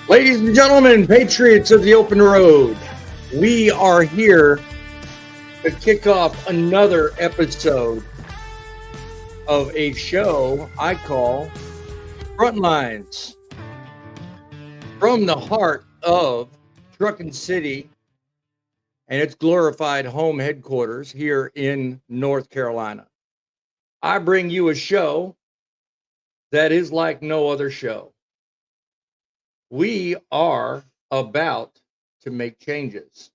Ladies and gentlemen, patriots of the open road, we are here to kick off another episode of a show I call Frontlines. From the heart of Truckin City and its glorified home headquarters here in North Carolina, I bring you a show that is like no other show. We are about to make changes.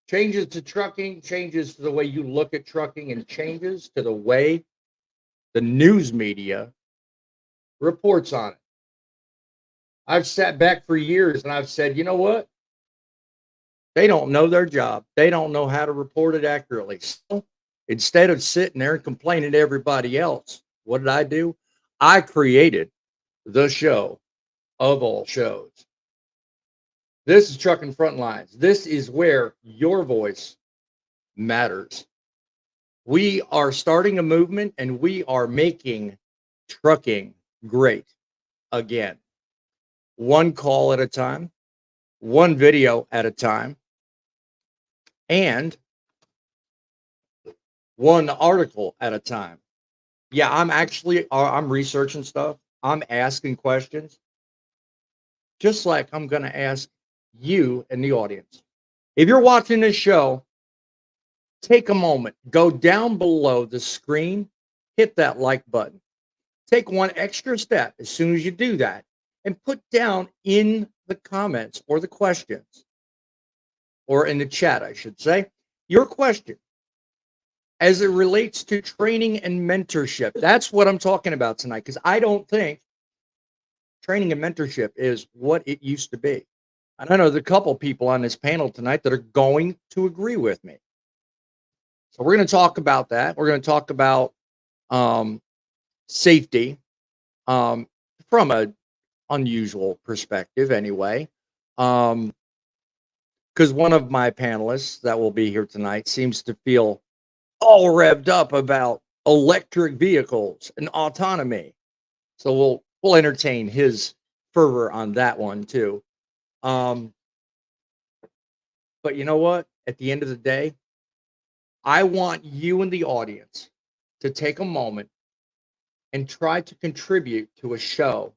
Changes to trucking, changes to the way you look at trucking, and changes to the way the news media reports on it. I've sat back for years and I've said, you know what? They don't know their job. They don't know how to report it accurately. So instead of sitting there and complaining to everybody else, what did I do? I created the show of all shows. This is Truckin Frontlines. This is where your voice matters. We are starting a movement and we are making trucking great again. One call at a time, one video at a time, and one article at a time. Yeah, I'm researching stuff. I'm asking questions. Just like I'm going to ask you and the audience. If you're watching this show, take a moment, go down below the screen, hit that like button. Take one extra step as soon as you do that and put down in the comments or the questions, or in the chat, I should say, your question as it relates to training and mentorship. That's what I'm talking about tonight, because I don't think training and mentorship is what it used to be. And I know there's a couple people on this panel tonight that are going to agree with me. So we're going to talk about that. We're going to talk about safety from an unusual perspective anyway. Because one of my panelists that will be here tonight seems to feel all revved up about electric vehicles and autonomy. So we'll entertain his fervor on that one too. But you know what? At the end of the day, I want you in the audience to take a moment and try to contribute to a show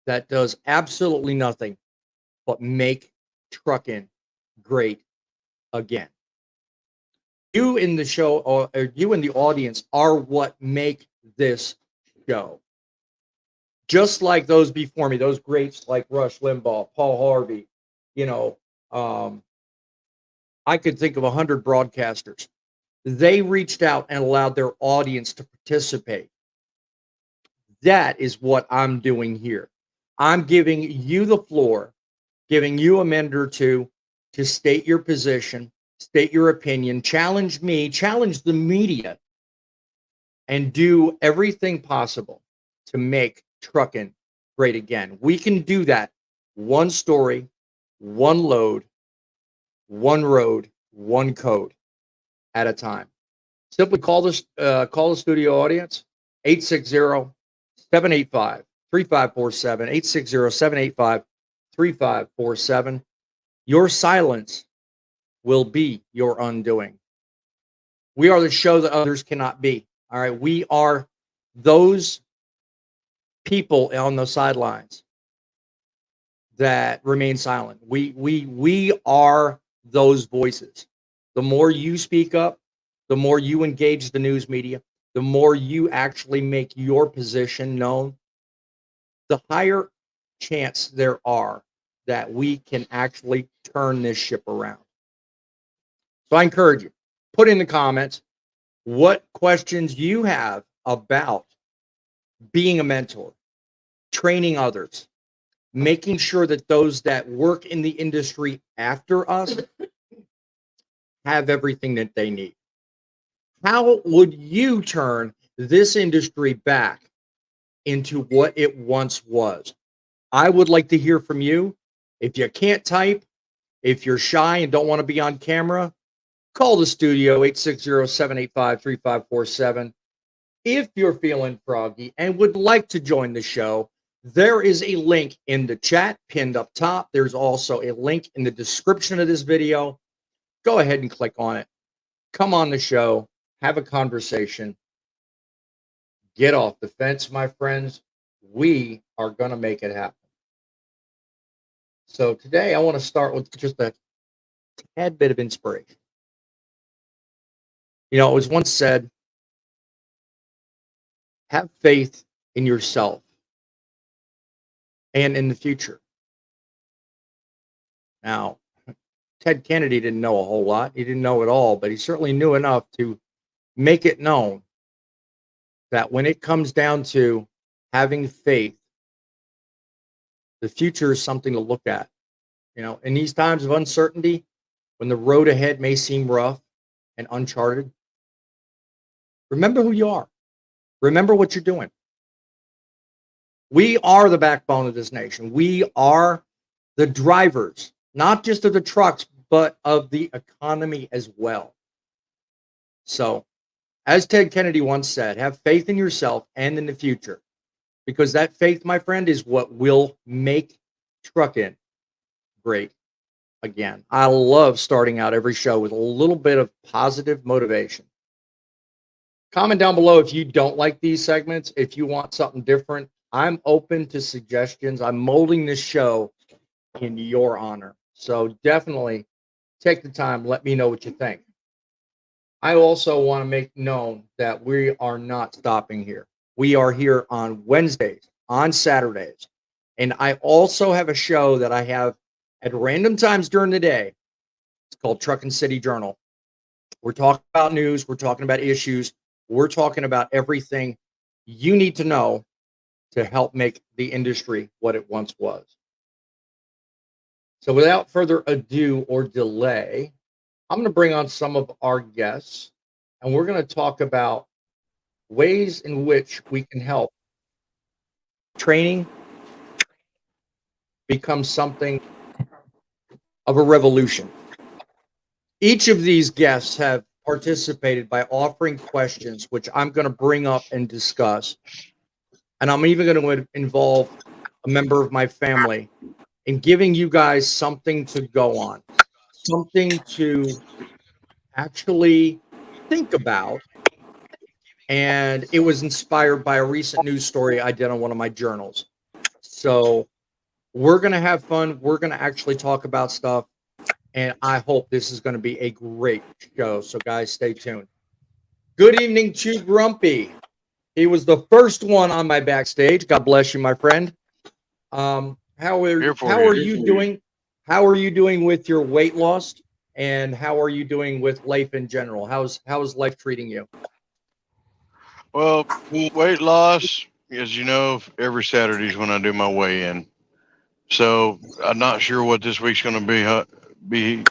that does absolutely nothing but make trucking great again. You in the show, or you in the audience, are what make this show. Just like those before me, those greats like Rush Limbaugh, Paul Harvey, I could think of 100 broadcasters. They reached out and allowed their audience to participate. That is what I'm doing here. I'm giving you the floor, giving you a minute or two to state your position, state your opinion, challenge me, challenge the media, and do everything possible to make trucking great again. We can do that one story, one load, one road, one code at a time. Simply call the studio audience, 860-785-3547, 860-785-3547. Your silence will be your undoing. We are the show that others cannot be. All right. We are those people on the sidelines that remain silent. We are those voices. The more you speak up, the more you engage the news media, the more you actually make your position known, the higher chance there are that we can actually turn this ship around. So I encourage you, put in the comments what questions you have about being a mentor, training others, making sure that those that work in the industry after us have everything that they need. How would you turn this industry back into what it once was? I would like to hear from you. If you can't type, if you're shy and don't want to be on camera, call the studio 860-785-3547. If you're feeling froggy and would like to join the show, there is a link in the chat pinned up top. There's also a link in the description of this video. Go ahead and click on it. Come on the show, have a conversation. Get off the fence, my friends. We are going to make it happen. So today I want to start with just a tad bit of inspiration. You know, it was once said, have faith in yourself and in the future. Now, Ted Kennedy didn't know a whole lot. He didn't know it all, but he certainly knew enough to make it known that when it comes down to having faith, the future is something to look at. You know, in these times of uncertainty, when the road ahead may seem rough and uncharted, remember who you are. Remember what you're doing. We are the backbone of this nation. We are the drivers, not just of the trucks, but of the economy as well. So, as Ted Kennedy once said, have faith in yourself and in the future, because that faith, my friend, is what will make Truckin great again. I love starting out every show with a little bit of positive motivation. Comment down below if you don't like these segments, if you want something different. I'm open to suggestions. I'm molding this show in your honor. So definitely take the time. Let me know what you think. I also want to make known that we are not stopping here. We are here on Wednesdays, on Saturdays. And I also have a show that I have at random times during the day. It's called Truckin City Journal. We're talking about news. We're talking about issues. We're talking about everything you need to know to help make the industry what it once was. So without further ado or delay, I'm going to bring on some of our guests, and we're going to talk about ways in which we can help training become something of a revolution. Each of these guests have participated by offering questions, which I'm going to bring up and discuss. And I'm even going to involve a member of my family in giving you guys something to go on, something to actually think about. And it was inspired by a recent news story I did on one of my journals. So we're going to have fun. We're going to actually talk about stuff. And I hope this is going to be a great show. So, guys, stay tuned. Good evening to Grumpy. He was the first one on my backstage. God bless you, my friend. How are you doing? How are you doing with your weight loss? And how are you doing with life in general? How's life treating you? Well, weight loss, as you know, every Saturday is when I do my weigh-in. So I'm not sure what this week's going to be.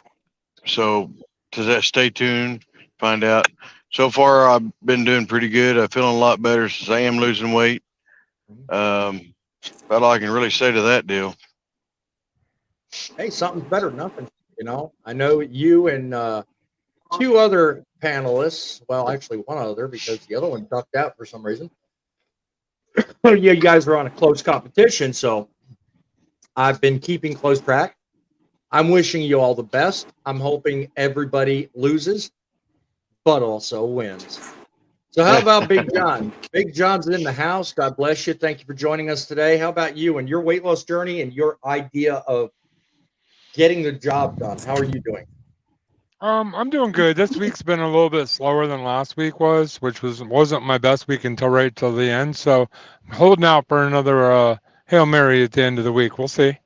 So to that, stay tuned, find out. So far, I've been doing pretty good. I'm feeling a lot better since I am losing weight. That's all I can really say to that deal. Hey, something's better than nothing. You know, I know you and two other panelists. Well, actually, one other because the other one ducked out for some reason. Yeah, you guys are on a close competition, so I've been keeping close track. I'm wishing you all the best. I'm hoping everybody loses, but also wins. So how about Big John? Big John's in the house. God bless you. Thank you for joining us today. How about you and your weight loss journey and your idea of getting the job done? How are you doing? I'm doing good. This week's been a little bit slower than last week was, which wasn't my best week until right till the end. So I'm holding out for another Hail Mary at the end of the week. We'll see.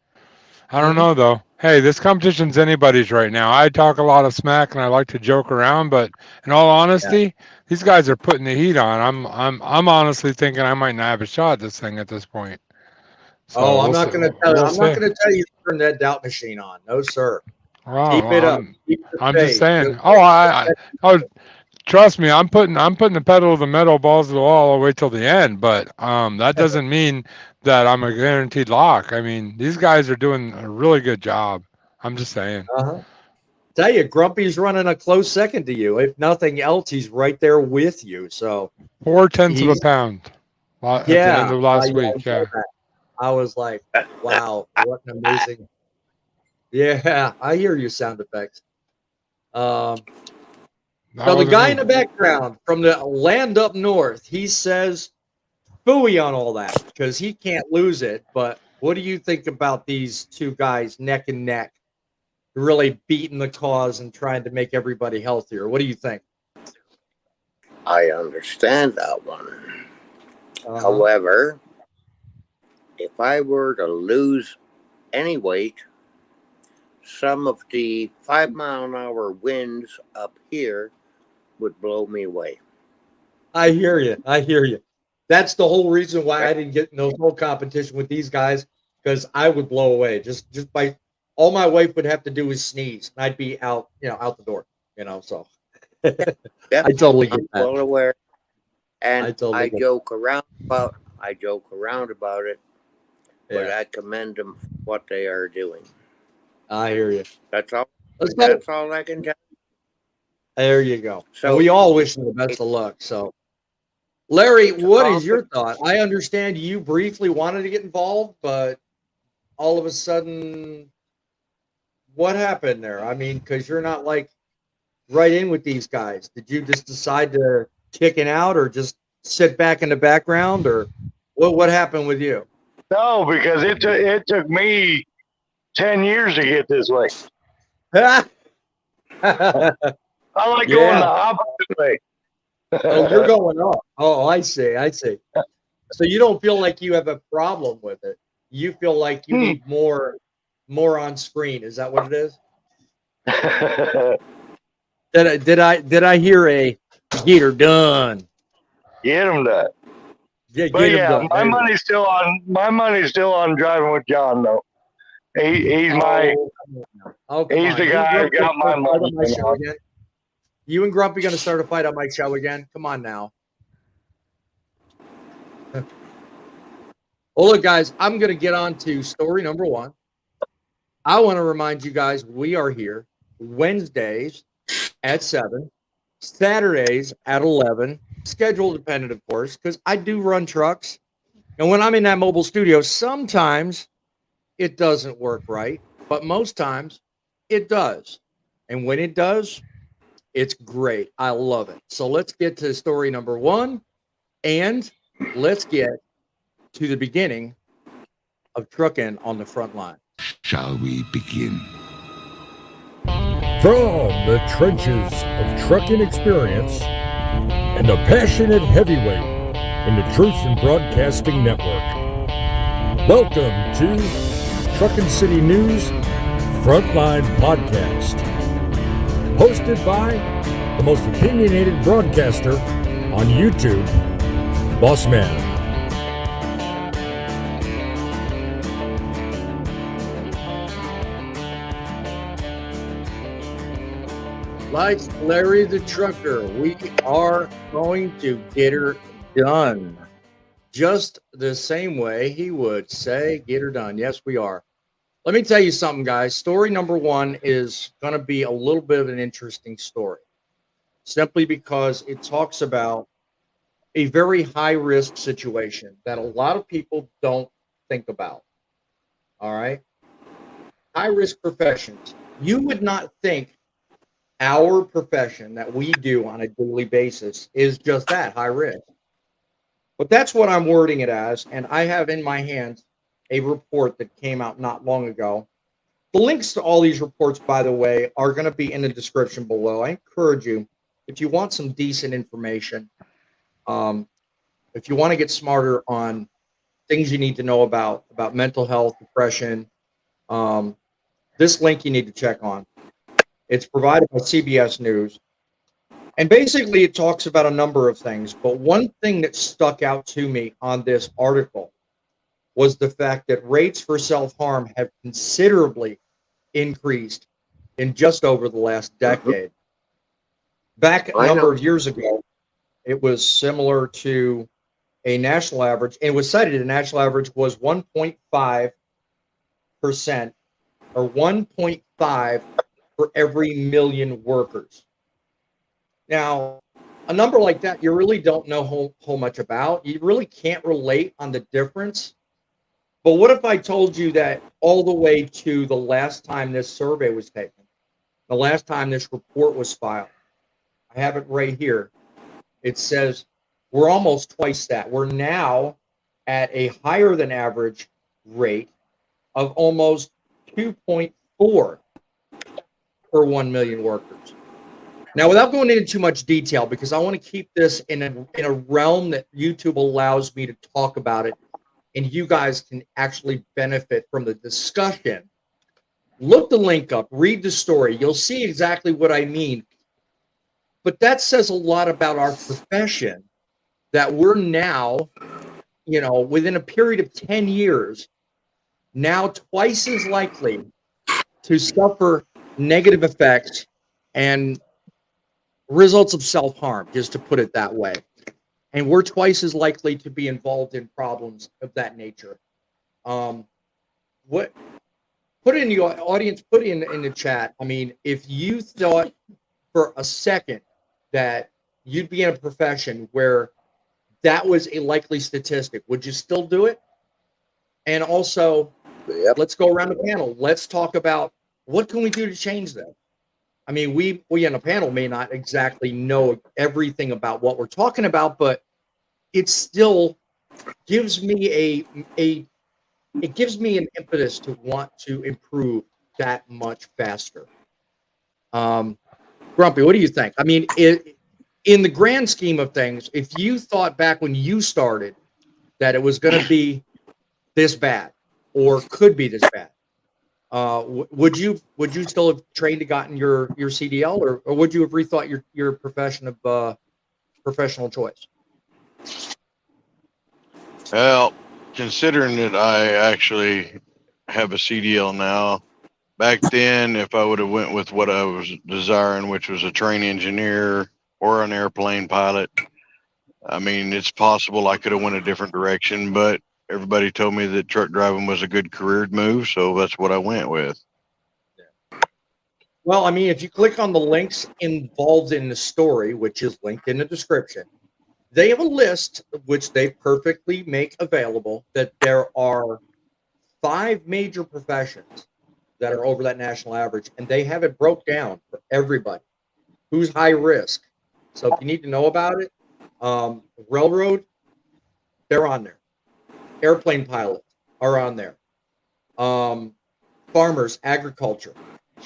I don't know though. Hey, this competition's anybody's right now. I talk a lot of smack and I like to joke around, but in all honesty, these guys are putting the heat on. I'm honestly thinking I might not have a shot at this thing at this point. Oh, I'm we'll not see. going to tell you. We'll I'm not see. going to tell you to turn that doubt machine on. No, sir. Well, Keep it up. Keep the I'm just faith. saying. Oh, trust me. I'm putting the pedal to the metal, balls to the wall, all the way till the end. But that doesn't mean that I'm a guaranteed lock. I mean, these guys are doing a really good job. I'm just saying. Uh-huh. Tell you, Grumpy's running a close second to you. If nothing else, he's right there with you. So 0.4 of a he's pound at the yeah. end of last I week. saw Yeah. that. I was like, wow, what an amazing. Yeah, I hear you. Sound effects. That So the wasn't guy in me. the background from the land up north, he says phooey on all that because he can't lose it. But what do you think about these two guys neck and neck, really beating the cause and trying to make everybody healthier? What do you think? I understand that one. Uh-huh. However, if I were to lose any weight, some of the 5-mile-an-hour winds up here would blow me away. I hear you. I hear you. That's the whole reason why I didn't get in no whole competition with these guys because I would blow away. Just by all my wife would have to do is sneeze, and I'd be out, out the door. So Yeah, I totally get I'm that. well aware, I and totally I get joke around about it, but Yeah, I commend them for what they are doing. I hear you. That's all. Let's go. That's all I can tell. There you go. So And we all wish them the best of luck. So, Larry, it's a what is your competition. thought? I understand you briefly wanted to get involved, but all of a sudden, what happened there? I mean, because you're not like right in with these guys. Did you just decide to chicken out or just sit back in the background or what happened with you? No, because it took me 10 years to get this way. Yeah. I like going the opposite way. Oh, you're going up. Oh, I see. I see. So you don't feel like you have a problem with it. You feel like you need more on screen. Is that what it is? Did I hear a get her done? Get them done. Yeah, But get him yeah, done. my money's still on driving with John though. He's my Oh, come he's on. the You and guy who Grumpy got gonna my start a fight money. on my show again? You and Grumpy gonna start a fight on my show again? Come on now. Well, look, guys, I'm gonna get on to story number one. I want to remind you guys we are here Wednesdays at 7, Saturdays at 11, schedule dependent, of course, because I do run trucks. And when I'm in that mobile studio, sometimes it doesn't work right, but most times it does. And when it does, it's great. I love it. So let's get to story number one, and let's get to the beginning of Truckin on the front line. Shall we begin? From the trenches of trucking experience and the passionate heavyweight in the Truth in Broadcasting Network, welcome to Truckin City News FrontLine Podcast, hosted by the most opinionated broadcaster on YouTube, Boss Man. Like Larry the Trucker, we are going to get her done. Just the same way he would say, get her done. Yes, we are. Let me tell you something, guys. Story number one is going to be a little bit of an interesting story, simply because it talks about a very high-risk situation that a lot of people don't think about. All right? High-risk professions. You would not think our profession that we do on a daily basis is just that, high risk. But that's what I'm wording it as. And I have in my hands a report that came out not long ago. The links to all these reports, by the way, are going to be in the description below. I encourage you, if you want some decent information, if you want to get smarter on things you need to know about mental health, depression, this link you need to check on. It's provided by CBS News. And basically, it talks about a number of things. But one thing that stuck out to me on this article was the fact that rates for self-harm have considerably increased in just over the last decade. Back a number of years ago, it was similar to a national average, and it was cited a national average was 1.5% or 1.5 for every million workers. Now, a number like that, you really don't know whole much about. You really can't relate on the difference. But what if I told you that all the way to the last time this survey was taken, the last time this report was filed? I have it right here. It says we're almost twice that. We're now at a higher than average rate of almost 2.4 per 1 million workers. Now, without going into too much detail, because I want to keep this in a realm that YouTube allows me to talk about it, and you guys can actually benefit from the discussion. Look the link up, read the story. You'll see exactly what I mean. But that says a lot about our profession, that we're now, within a period of 10 years, now twice as likely to suffer negative effects and results of self-harm, just to put it that way. And we're twice as likely to be involved in problems of that nature. Put it in the audience, put it in the chat. I mean, if you thought for a second that you'd be in a profession where that was a likely statistic, would you still do it? And also, let's go around the panel. Let's talk about what can we do to change that. I mean, we in a panel may not exactly know everything about what we're talking about, but it still gives me an impetus to want to improve that much faster. Grumpy, what do you think? I mean, in the grand scheme of things, if you thought back when you started that it was going to be this bad or could be this bad, would you still have trained and gotten your CDL, or would you have rethought your profession of professional choice? Well, considering that I actually have a CDL now, back then, if I would have went with what I was desiring, which was a train engineer or an airplane pilot, I mean, it's possible I could have went a different direction, but everybody told me that truck driving was a good career move, so that's what I went with. Well, I mean, if you click on the links involved in the story, which is linked in the description, they have a list, which they perfectly make available, that there are 5 major professions that are over that national average, and they have it broke down for everybody who's high risk. So if you need to know about it, railroad, they're on there. Airplane pilots are on there. Farmers, agriculture,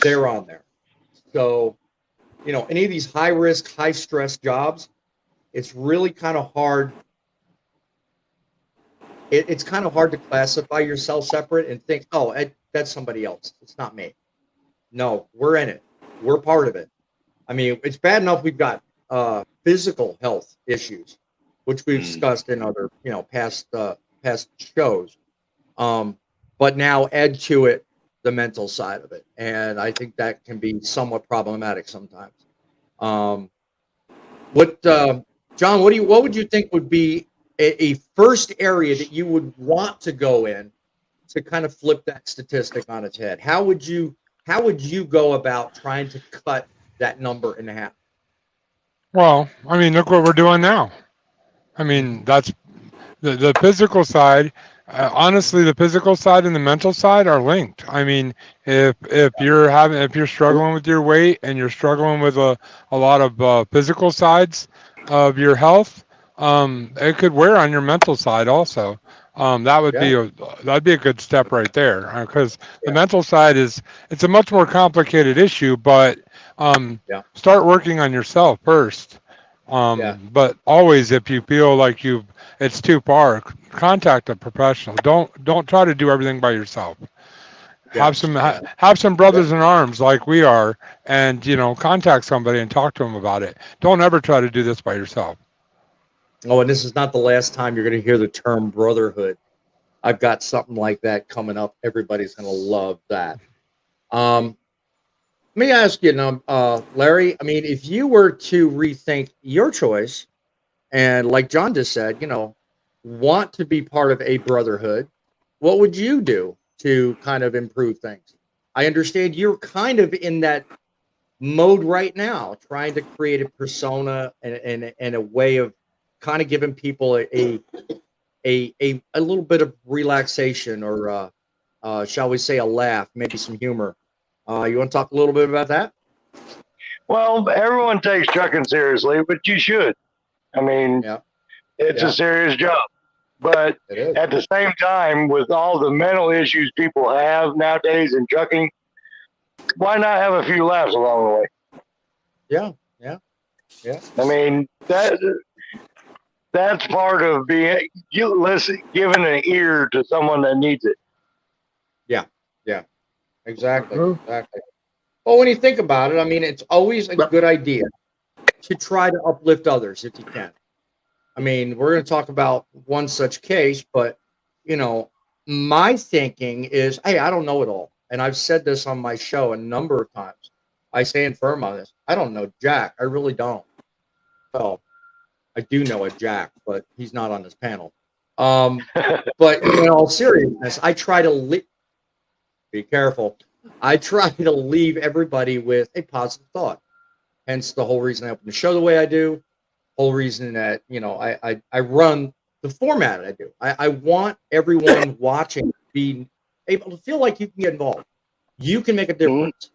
they're on there. So, any of these high risk, high stress jobs, it's really kind of hard. It's kind of hard to classify yourself separate and think, oh, that's somebody else. It's not me. No, we're in it. We're part of it. I mean, it's bad enough we've got physical health issues, which we've discussed in other, past shows. But now add to it the mental side of it, and I think that can be somewhat problematic sometimes. John, what would you think would be a first area that you would want to go in to kind of flip that statistic on its head? How would you go about trying to cut that number in half? Well, I mean, look what we're doing now. I mean, that's the physical side. Honestly, the physical side and the mental side are linked. I mean, if you're struggling with your weight and you're struggling with a lot of physical sides of your health, it could wear on your mental side also. That'd be a good step right there, because the mental side it's a much more complicated issue, but start working on yourself first. But always, if you feel like it's too far, contact a professional. Don't try to do everything by yourself. Have some brothers in arms like we are, and contact somebody and talk to them about it. Don't ever try to do this by yourself. Oh, and this is not the last time you're going to hear the term brotherhood. I've got something like that coming up. Everybody's going to love that. Let me ask you now, Larry, I mean, if you were to rethink your choice and like John just said, want to be part of a brotherhood, what would you do to kind of improve things? I understand you're kind of in that mode right now, trying to create a persona and a way of kind of giving people a little bit of relaxation or shall we say a laugh, maybe some humor. You want to talk a little bit about that? Well, everyone takes trucking seriously, but you should. I mean, it's a serious job. But at the same time, with all the mental issues people have nowadays in trucking, why not have a few laughs along the way? Yeah. I mean, that's part of being giving an ear to someone that needs it. Yeah. Exactly. Well, when you think about it, I mean, it's always a good idea to try to uplift others if you can. I mean, we're going to talk about one such case, but, my thinking is, hey, I don't know it all. And I've said this on my show a number of times. I stand firm on this. I don't know Jack. I really don't. Well, I do know a Jack, but he's not on this panel. But in all seriousness, I try to be careful. I try to leave everybody with a positive thought. Hence the whole reason I open the show the way I do. Whole reason that I run the format I do. I want everyone watching to be able to feel like you can get involved. You can make a difference,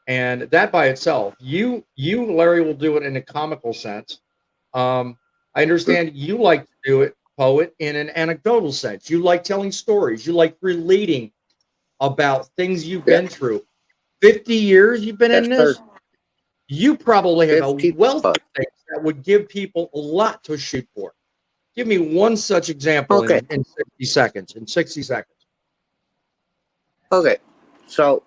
and that by itself, you Larry will do it in a comical sense. I understand you like to do it, poet, in an anecdotal sense. You like telling stories. You like relating about things you've been through. 50 years you've been in this. You probably have a wealth of things that would give people a lot to shoot for. Give me one such example in 60 seconds. In 60 seconds. Okay. So,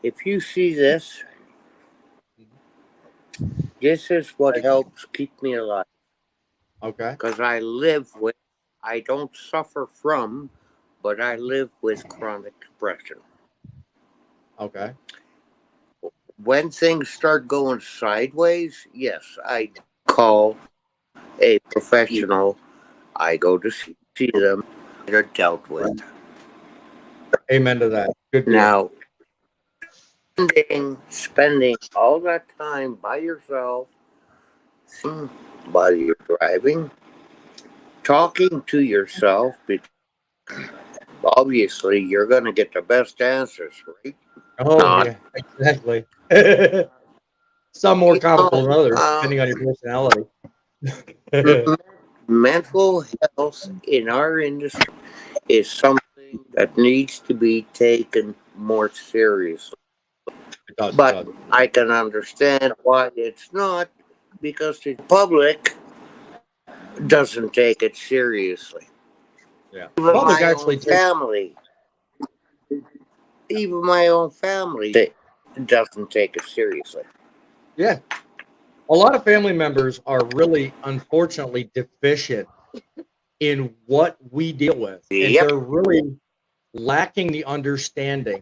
if you see this, this is what helps keep me alive. Okay. Because I don't suffer from, but I live with chronic depression. Okay. When things start going sideways, yes, I call a professional. I go to see them. They're dealt with. Amen to that. Good deal. Now, spending all that time by yourself, while you're driving, talking to yourself, obviously you're going to get the best answers, right? Oh, yeah, exactly. Some more comical than others, depending on your personality. Mental health in our industry is something that needs to be taken more seriously. But I can understand why it's not, because the public doesn't take it seriously. Yeah. Even my own family doesn't take it seriously. Yeah. A lot of family members are really, unfortunately, deficient in what we deal with. And they're really lacking the understanding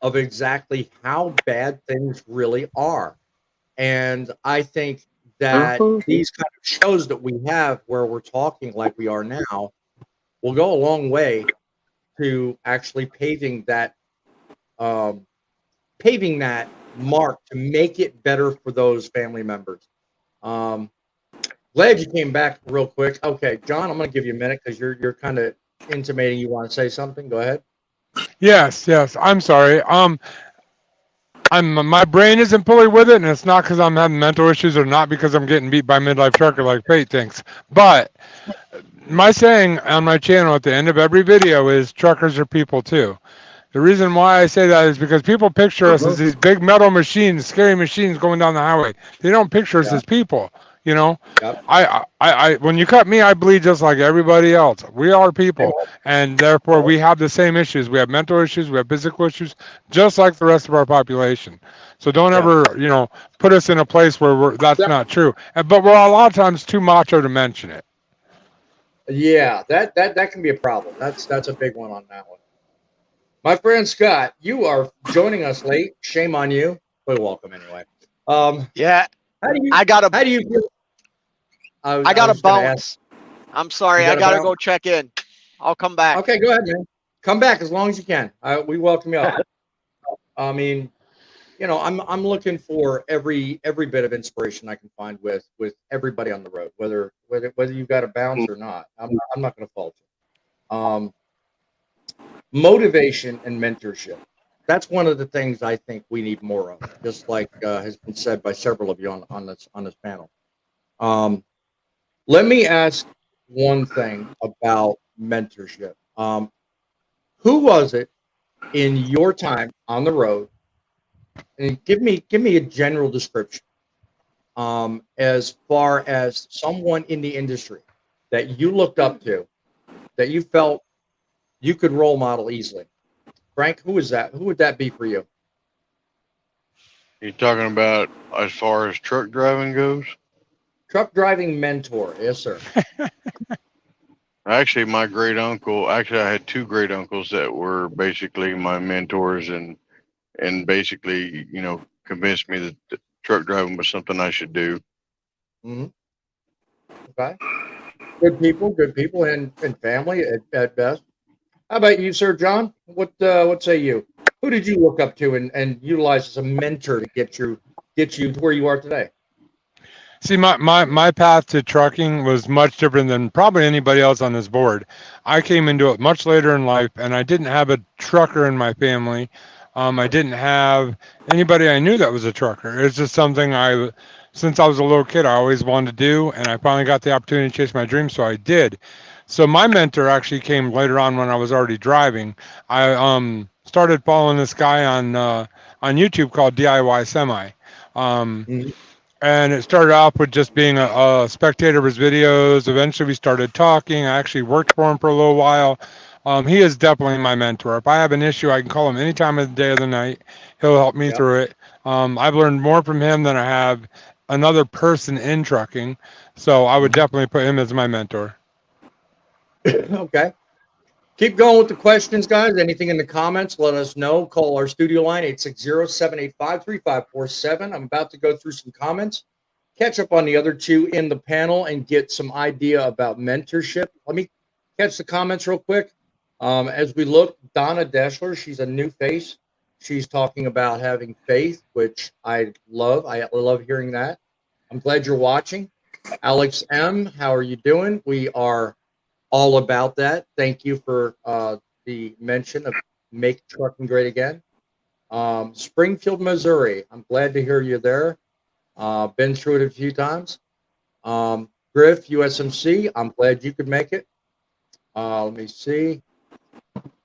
of exactly how bad things really are. And I think that these kind of shows that we have where we're talking like we are now will go a long way to actually paving that mark to make it better for those family members. Glad you came back real quick. Okay, John, I'm going to give you a minute because you're kind of intimating you want to say something. Go ahead. Yes. I'm sorry. My brain isn't fully with it, and it's not because I'm having mental issues or not because I'm getting beat by midlife trucker like Pate thinks. But my saying on my channel at the end of every video is truckers are people too. The reason why I say that is because people picture us as these big metal machines, scary machines going down the highway. They don't picture us as people. I when you cut me, I bleed just like everybody else. We are people, and therefore we have the same issues. We have mental issues, we have physical issues, just like the rest of our population. So don't ever, put us in a place where that's not true. But we're a lot of times too macho to mention it. Yeah, that can be a problem. That's a big one on that one. My friend Scott, you are joining us late. Shame on you, but welcome anyway. Yeah, how do you I got feel? I got to bounce. I'm sorry, I got to go check in. I'll come back. Okay, go ahead, man. Come back as long as you can. We welcome you up. I mean, I'm looking for every bit of inspiration I can find with everybody on the road, whether you've got a bounce or not. I'm not going to fault you. Motivation and mentorship. That's one of the things I think we need more of, just like has been said by several of you on this panel. Let me ask one thing about mentorship. Who was it in your time on the road? And give me a general description. As far as someone in the industry that you looked up to, that you felt you could role model easily. Frank, who is that? Who would that be for you? You talking about as far as truck driving goes? Truck driving mentor, yes, sir. Actually, my great uncle. Actually, I had two great uncles that were basically my mentors, and basically, convinced me that truck driving was something I should do. Mm-hmm. Okay. Good people, and family at best. How about you, Sir John? What say you? Who did you look up to and utilize as a mentor to get you to where you are today? See, my path to trucking was much different than probably anybody else on this board. I came into it much later in life, and I didn't have a trucker in my family. I didn't have anybody I knew that was a trucker. It's just something since I was a little kid, I always wanted to do, and I finally got the opportunity to chase my dreams, so I did. So my mentor actually came later on when I was already driving. I started following this guy on YouTube called DIY Semi. And it started off with just being a spectator of his videos. Eventually we started talking. I actually worked for him for a little while. He is definitely my mentor. If I have an issue, I can call him any time of the day or the night. He'll help me through it. I've learned more from him than I have another person in trucking. So I would definitely put him as my mentor. Okay. Keep going with the questions, guys. Anything in the comments, let us know. Call our studio line, 860-785-3547. I'm about to go through some comments, catch up on the other two in the panel, and get some idea about mentorship. Let me catch the comments real quick. As we look, Donna Deschler, she's a new face. She's talking about having faith, which I love. I love hearing that. I'm glad you're watching. Alex M., how are you doing? We are all about that. Thank you for the mention of Make Truckin Great Again. Springfield, Missouri. I'm glad to hear you there. Been through it a few times. Griff, USMC. I'm glad you could make it. Let me see.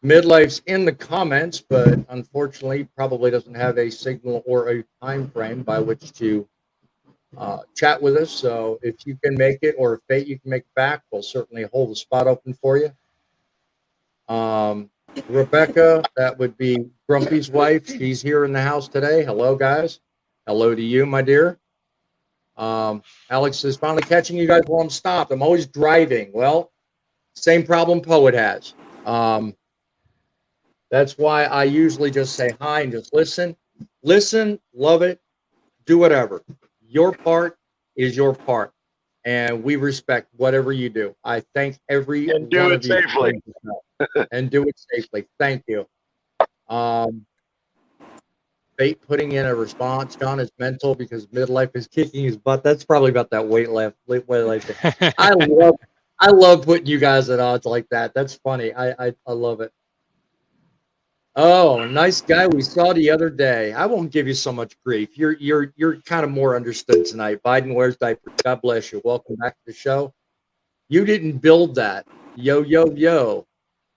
Midlife's in the comments, but unfortunately probably doesn't have a signal or a time frame by which to chat with us. So if you can make it, or if fate you can make it back, we'll certainly hold the spot open for you. Rebecca, that would be Grumpy's wife. She's here in the house today. Hello, guys. Hello to you, my dear. Alex is finally catching you guys while I'm stopped. I'm always driving. Well, same problem Poet has. That's why I usually just say hi and just listen. Listen, love it, do whatever. Your part is your part, and we respect whatever you do. I thank every and do one it of you safely. and do it safely. Thank you. Fate putting in a response. John is mental because midlife is kicking his butt. That's probably about that weight life thing. I love putting you guys at odds like that. That's funny. I love it. Oh, nice guy we saw the other day. I won't give you so much grief. You're kind of more understood tonight. Biden wears diapers. God bless you. Welcome back to the show. You didn't build that. Yo.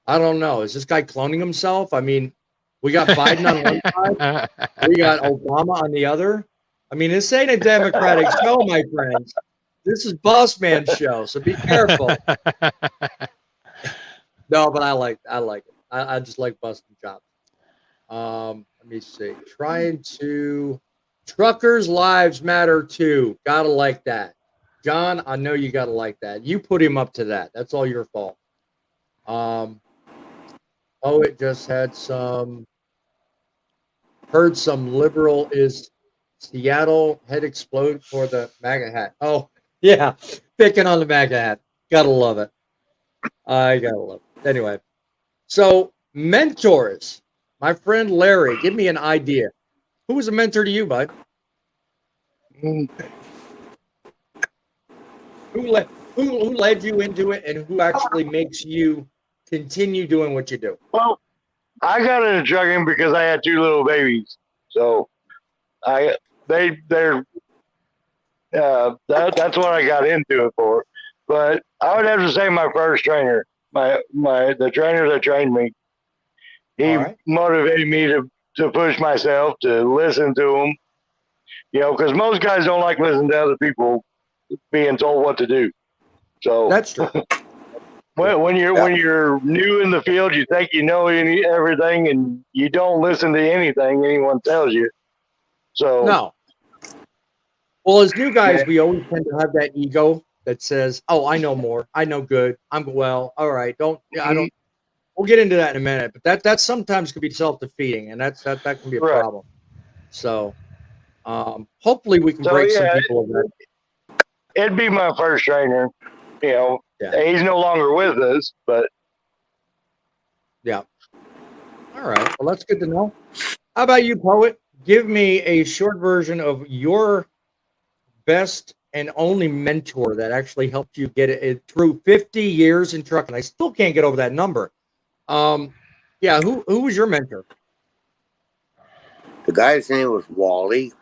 I don't know. Is this guy cloning himself? I mean, we got Biden on one side. We got Obama on the other. I mean, this ain't a Democratic show, my friends. This is Boss Man's show, so be careful. No, but I like it. I just like busting chops. Let me see. Truckers' lives matter too. Gotta like that. John, I know you got to like that. You put him up to that. That's all your fault. It just had heard some liberal is Seattle head explode for the MAGA hat. Oh, yeah. Picking on the MAGA hat. Gotta love it. I gotta love it. Anyway, so mentors. My friend Larry, give me an idea. Who was a mentor to you, bud? Who led you into it, and who actually makes you continue doing what you do? Well, I got into trucking because I had 2 little babies, so that's what I got into it for. But I would have to say my first trainer, the trainer that trained me, he motivated me to push myself, to listen to him, because most guys don't like listening to other people being told what to do. So that's true. when you're new in the field, you think you know everything, and you don't listen to anything anyone tells you. So no. Well, as new guys, we always tend to have that ego that says, "Oh, I know more. I know good. I'm well. All right. I don't." We'll get into that in a minute, but that sometimes can be self-defeating, and that can be a problem. So, hopefully, we can break some people of that. It'd be my first trainer. He's no longer with us, but yeah. All right. Well, that's good to know. How about you, Poet? Give me a short version of your best and only mentor that actually helped you get it through 50 years in trucking. I still can't get over that number. Who was your mentor? The guy's name was Wally.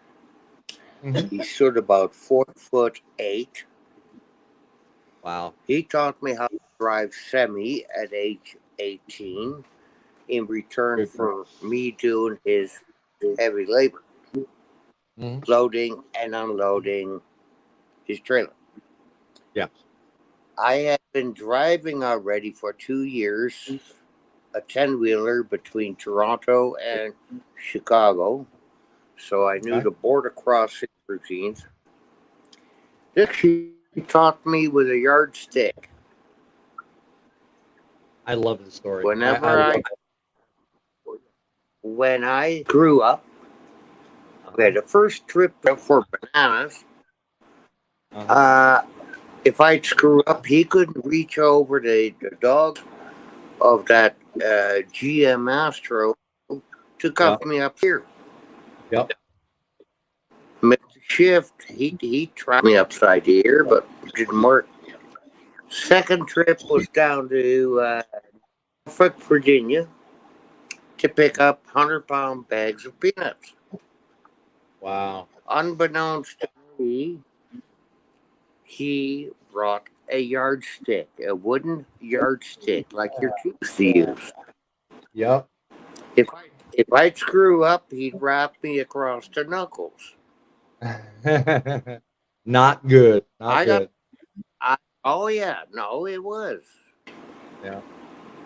Mm-hmm. He stood about 4'8". Wow. He taught me how to drive semi at age 18 in return for me doing his heavy labor, loading and unloading his trailer. Yeah. I had been driving already for 2 years, a 10-wheeler between Toronto and Chicago, so I knew the border crossing routines. This he taught me with a yardstick. I love the story. When I grew up, we had a first trip for bananas. If I'd screw up, he couldn't reach over the dog of that GM Astro to cuff me up here. Yep. Mid shift, he tried me upside the ear, but it didn't work. Second trip was down to Norfolk, Virginia, to pick up 100-pound bags of peanuts. Wow. Unbeknownst to me, he brought a yardstick, a wooden yardstick like you're used to use. Yep. If I'd screw up, he'd wrap me across the knuckles. Not good. Not good. No, it was. Yeah.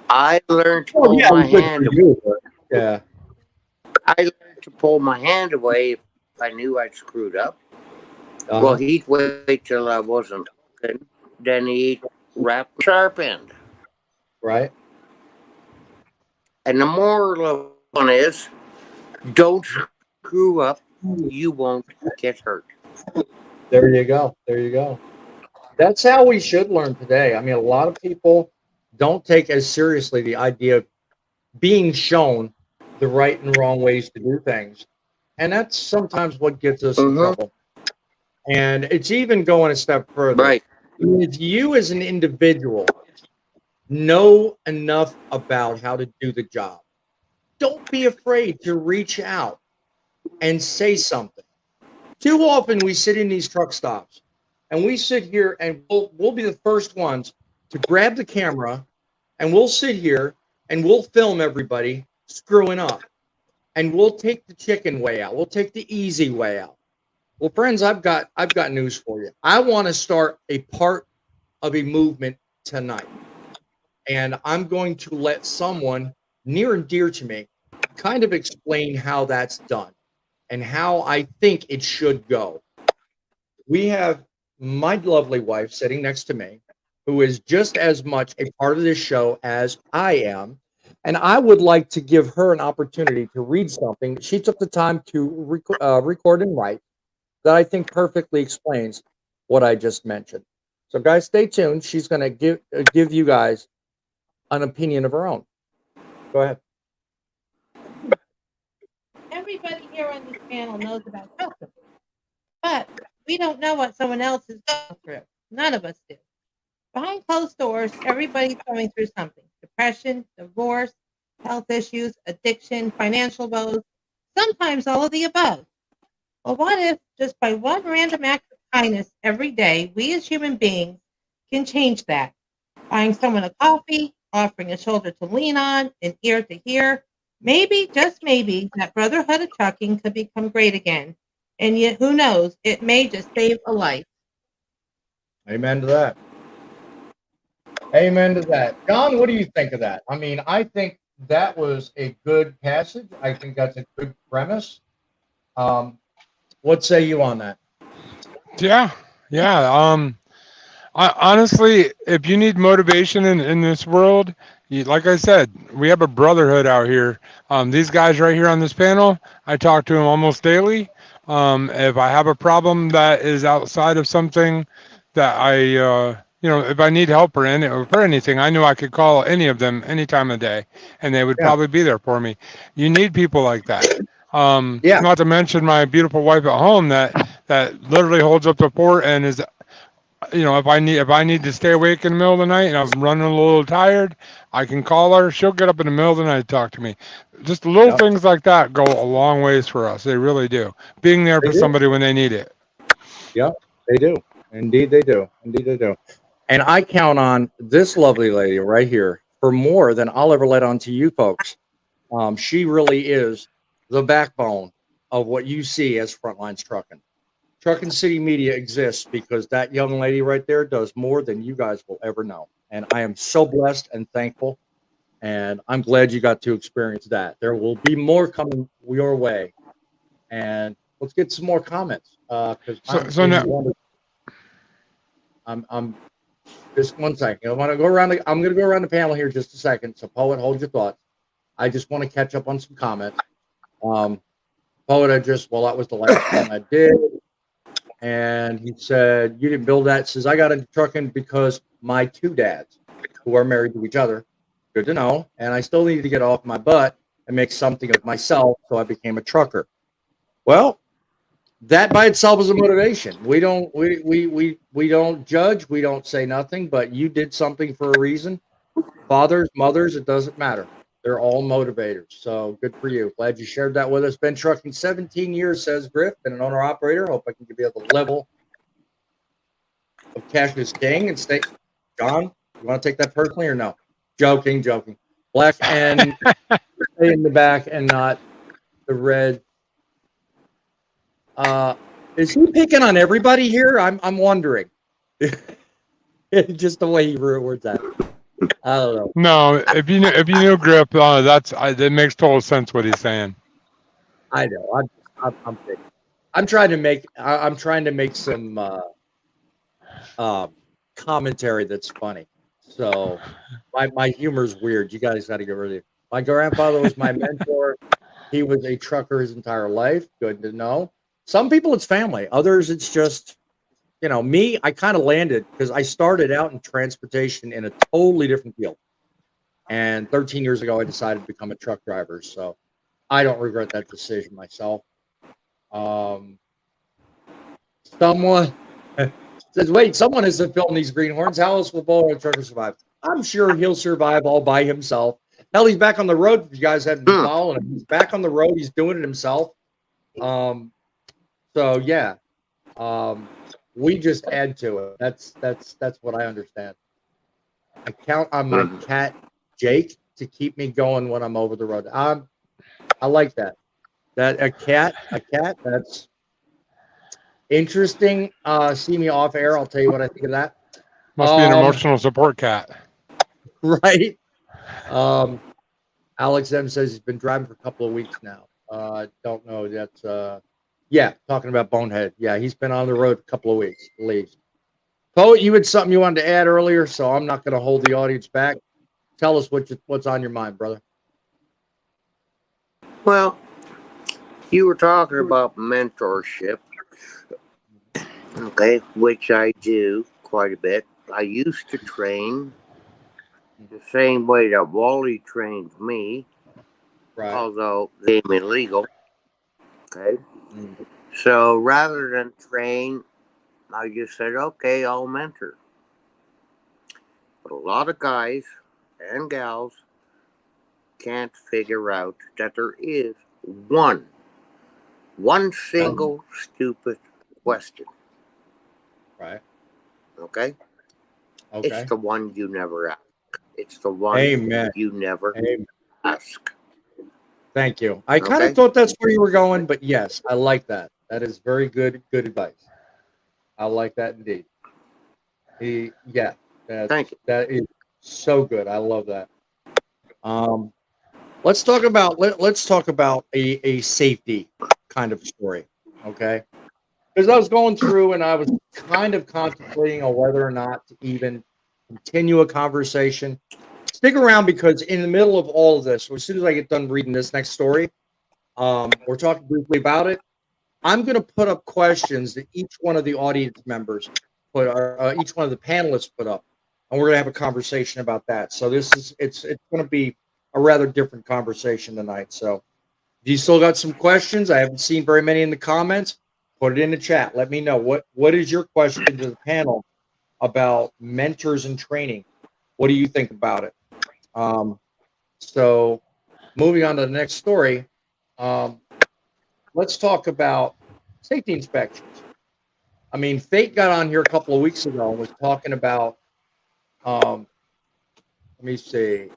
I learned to pull my hand away. Yeah. I learned to pull my hand away if I knew I'd screwed up. Well, he'd wait till I wasn't looking, then he'd wrap the sharp end. Right. And the moral of one is, don't screw up, you won't get hurt. There you go. There you go. That's how we should learn today. I mean, a lot of people don't take as seriously the idea of being shown the right and wrong ways to do things. And that's sometimes what gets us in trouble. And it's even going a step further. Right. If you as an individual know enough about how to do the job, don't be afraid to reach out and say something. Too often we sit in these truck stops and we sit here and we'll be the first ones to grab the camera and we'll sit here and we'll film everybody screwing up. And we'll take the chicken way out. We'll take the easy way out. Well, friends, I've got news for you. I want to start a part of a movement tonight. And I'm going to let someone near and dear to me kind of explain how that's done and how I think it should go. We have my lovely wife sitting next to me, who is just as much a part of this show as I am. And I would like to give her an opportunity to read something she took the time to record and write that I think perfectly explains what I just mentioned. So, guys, stay tuned. She's going to give you guys an opinion of her own. Go ahead. Everybody here on this panel knows about trucking, but we don't know what someone else is going through. None of us do. Behind closed doors, everybody's going through something: depression, divorce, health issues, addiction, financial woes, sometimes all of the above. Well, what if just by one random act of kindness every day, we as human beings can change that? Buying someone a coffee, offering a shoulder to lean on, an ear to hear. Maybe, just maybe, that brotherhood of trucking could become great again. And yet, who knows, it may just save a life. Amen to that. Amen to that. John, what do you think of that? I mean, I think that was a good passage. I think that's a good premise. What say you on that? Yeah. I, honestly, if you need motivation in this world, like I said, we have a brotherhood out here. These guys right here on this panel, I talk to them almost daily. If I have a problem that is outside of something that if I need help or anything, I knew I could call any of them any time of day, and they would probably be there for me. You need people like that. Not to mention my beautiful wife at home that literally holds up the fort and is, if I need to stay awake in the middle of the night and I'm running a little tired, I can call her. She'll get up in the middle of the night to talk to me. Just little things like that go a long ways for us. They really do. Being there for somebody when they need it. Yeah, they do. Indeed, they do. Indeed, they do. And I count on this lovely lady right here for more than I'll ever let on to you folks. She really is the backbone of what you see as Frontlines Truckin. Truckin City Media exists because that young lady right there does more than you guys will ever know. And I am so blessed and thankful. And I'm glad you got to experience that. There will be more coming your way. And let's get some more comments. Because I'm just one second. I'm gonna go around the panel here just a second. So Poet, hold your thoughts. I just want to catch up on some comments. Poet, that was the last one I did. And he said, you didn't build that. Says, I got into trucking because my two dads, who are married to each other, good to know. And I still needed to get off my butt and make something of myself. So I became a trucker. Well, that by itself is a motivation. We don't judge. We don't say nothing, but you did something for a reason. Fathers, mothers, it doesn't matter. They're all motivators. So good for you. Glad you shared that with us. Been trucking 17 years, says Griff. Been an owner operator. Hope I can be at the level of cash is king and stay. John, you want to take that personally or no? Joking. Black and in the back and not the red. Is he picking on everybody here? I'm wondering. Just the way he words that. I don't know. No, if you knew Grip, it makes total sense what he's saying. I know. I'm trying to make some commentary that's funny. So my humor's weird. You guys got to get rid of it. My grandfather was my mentor. He was a trucker his entire life. Good to know. Some people it's family. Others it's just, me, I kind of landed because I started out in transportation in a totally different field. And 13 years ago, I decided to become a truck driver. So I don't regret that decision myself. Someone says, wait, someone is filming these greenhorns. How else will Bowl Trucker survive? I'm sure he'll survive all by himself. Hell, he's back on the road. If you guys haven't been following him, he's back on the road. He's doing it himself. So yeah. We just add to it. That's what I understand. I count on my cat Jake to keep me going when I'm over the road. I like that. That a cat. That's interesting. See me off air. I'll tell you what I think of that. Must be an emotional support cat, right? Alex M says he's been driving for a couple of weeks now. Don't know. That's talking about Bonehead. Yeah, he's been on the road a couple of weeks at least. Poet, you had something you wanted to add earlier, so I'm not going to hold the audience back. Tell us what's on your mind, brother. Well, you were talking about mentorship, okay, which I do quite a bit. I used to train the same way that Wally trained me, Right. although it became illegal. Okay. So rather than train, I just said, okay, I'll mentor. But a lot of guys and gals can't figure out that there is one single stupid question. Right. Okay? Okay. It's the one you never ask. It's the one Amen. you never ask. Thank you. I kind of thought that's where you were going, but yes, I like that. That is very good advice. I like that indeed. Thank you. That is so good. I love that. Let's talk about a safety kind of story, okay? Because I was going through and I was kind of contemplating on whether or not to even continue a conversation. Stick around, because in the middle of all of this, as soon as I get done reading this next story, we're talking briefly about it. I'm going to put up questions that each one of the audience members each one of the panelists put up, and we're going to have a conversation about that. So it's going to be a rather different conversation tonight. So if you still got some questions, I haven't seen very many in the comments. Put it in the chat. Let me know what is your question to the panel about mentors and training. What do you think about it? So moving on to the next story, let's talk about safety inspections. I mean, Fate got on here a couple of weeks ago and was talking about, let me see,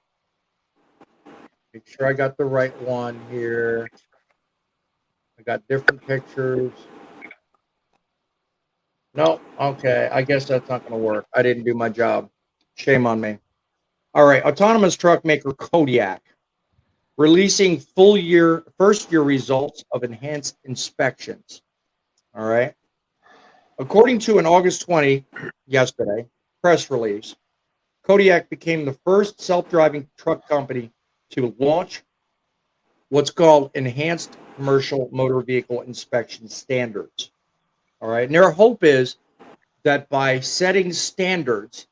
make sure I got the right one here. I got different pictures. No, okay, I guess that's not going to work. I didn't do my job. Shame on me. All right, autonomous truck maker Kodiak releasing first year results of enhanced inspections. All right. According to an August 20, yesterday, press release, Kodiak became the first self-driving truck company to launch what's called enhanced commercial motor vehicle inspection standards. All right. And their hope is that by setting standards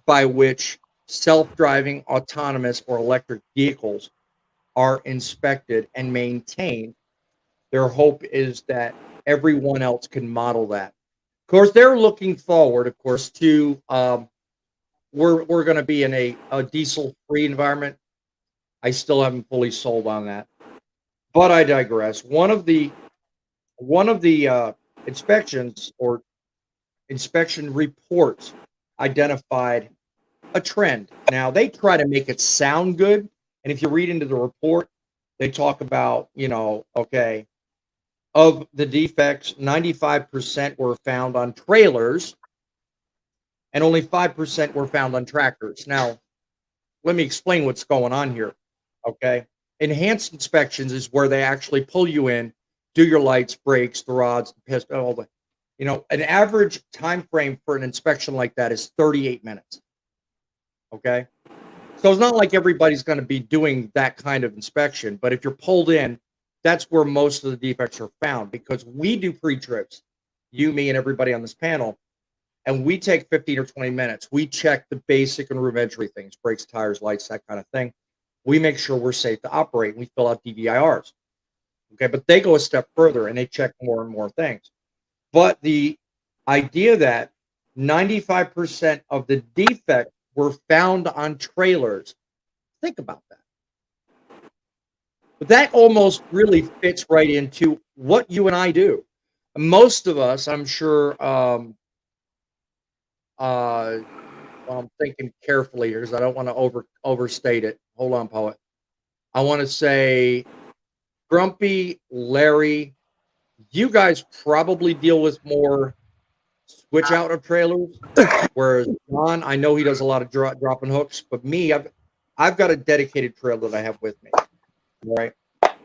by which self-driving, autonomous, or electric vehicles are inspected and maintained, their hope is that everyone else can model that. Of course, they're looking forward, of course, to we're going to be in a diesel-free environment. I still haven't fully sold on that, but I digress. One of the inspections or inspection reports identified a trend. Now, they try to make it sound good, and if you read into the report, they talk about, okay, of the defects, 95% were found on trailers, and only 5% were found on tractors. Now, let me explain what's going on here, okay? Enhanced inspections is where they actually pull you in, do your lights, brakes, the rods, the piston, all the, an average time frame for an inspection like that is 38 minutes, okay? So it's not like everybody's going to be doing that kind of inspection, but if you're pulled in, that's where most of the defects are found, because we do pre-trips, you, me, and everybody on this panel, and we take 15 or 20 minutes. We check the basic and rudimentary things, brakes, tires, lights, that kind of thing. We make sure we're safe to operate. We fill out DVIRs. Okay, but they go a step further and they check more and more things. But the idea that 95% of the defects were found on trailers, think about that. But that almost really fits right into what you and I do. Most of us, I'm sure, well, I'm thinking carefully here because I don't want to overstate it. Hold on, Poet. I want to say, Grumpy, Larry, you guys probably deal with more switch out of trailers, whereas John, I know he does a lot of dropping hooks, but me, I've got a dedicated trailer that I have with me. All right.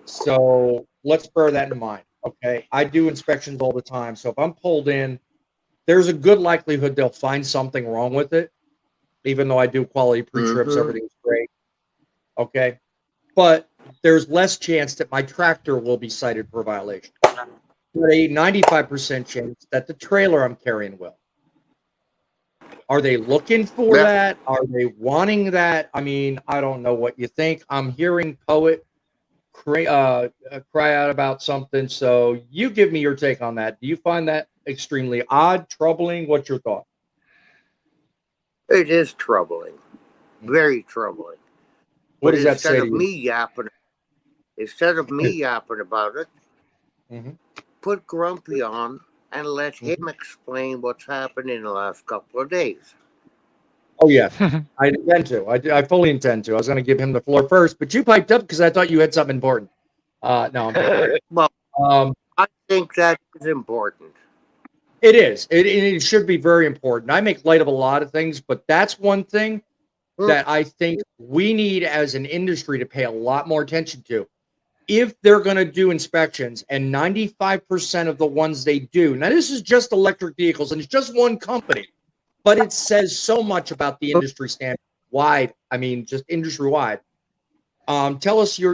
So let's bear that in mind. Okay. I do inspections all the time. So if I'm pulled in, there's a good likelihood they'll find something wrong with it, even though I do quality pre-trips, everything's great. Okay. But there's less chance that my tractor will be cited for violation. But a 95% chance that the trailer I'm carrying will. Are they looking for that? Are they wanting that? I mean, I don't know what you think. I'm hearing Poet cry out about something. So you give me your take on that. Do you find that extremely odd, troubling? What's your thought? It is troubling. Very troubling. What does that say to you? Instead of me yapping about it, put Grumpy on and let him explain what's happened in the last couple of days. Oh, yeah. I intend to. I fully intend to. I was going to give him the floor first, but you piped up because I thought you had something important. No, I'm kidding. Well, I think that is important. It is. It should be very important. I make light of a lot of things, but that's one thing that I think we need as an industry to pay a lot more attention to. If they're going to do inspections, and 95% of the ones they do, now this is just electric vehicles, and it's just one company, but it says so much about the industry standard wide. I mean, just industry wide. Tell us your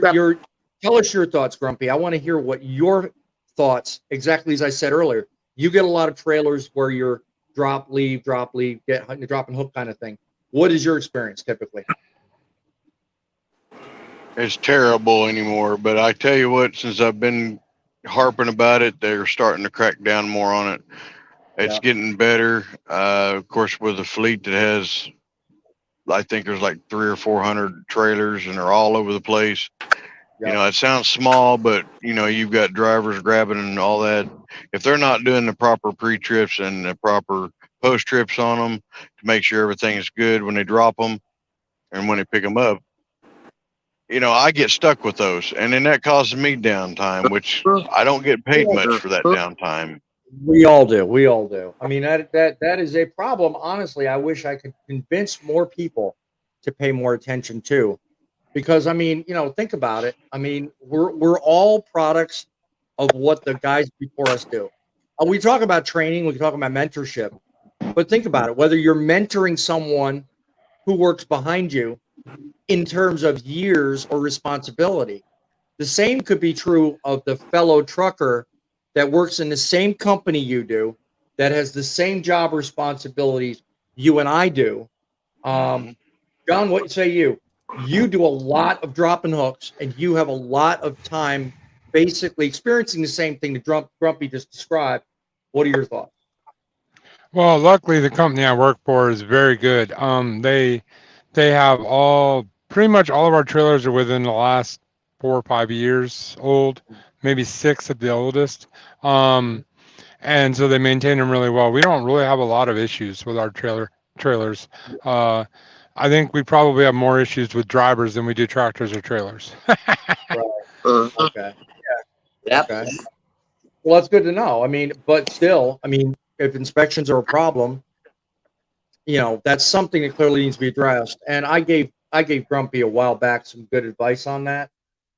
thoughts, Grumpy. I want to hear what your thoughts, exactly as I said earlier. You get a lot of trailers where you're drop, leave, drop and hook kind of thing. What is your experience typically? It's terrible anymore, but I tell you what, since I've been harping about it, they're starting to crack down more on it. It's getting better. Of course, with a fleet that has, I think there's like 300 or 400 trailers, and they're all over the place. You know, it sounds small, but you know, you've got drivers grabbing and all that. If they're not doing the proper pre-trips and the proper post-trips on them to make sure everything is good when they drop them and when they pick them up, you know, I get stuck with those, and then that causes me downtime, which I don't get paid much for that downtime. We all do. We all do. I mean, that is a problem. Honestly, I wish I could convince more people to pay more attention to, because I mean, you know, think about it. I mean, we're all products of what the guys before us do. We talk about training, we can talk about mentorship, but think about it. Whether you're mentoring someone who works behind you in terms of years or responsibility, the same could be true of the fellow trucker that works in the same company you do, that has the same job responsibilities you and I do. John, what say you? You do a lot of dropping hooks, and you have a lot of time basically experiencing the same thing that Grumpy just described. What are your thoughts? Well, luckily the company I work for is very good. They have pretty much all of our trailers are within the last 4 or 5 years old, maybe 6 at the oldest. And so they maintain them really well. We don't really have a lot of issues with our trailers. I think we probably have more issues with drivers than we do tractors or trailers. Okay. Yeah. Okay. Well, that's good to know. I mean, but still, I mean, if inspections are a problem, you know, that's something that clearly needs to be addressed. And I gave Grumpy a while back some good advice on that.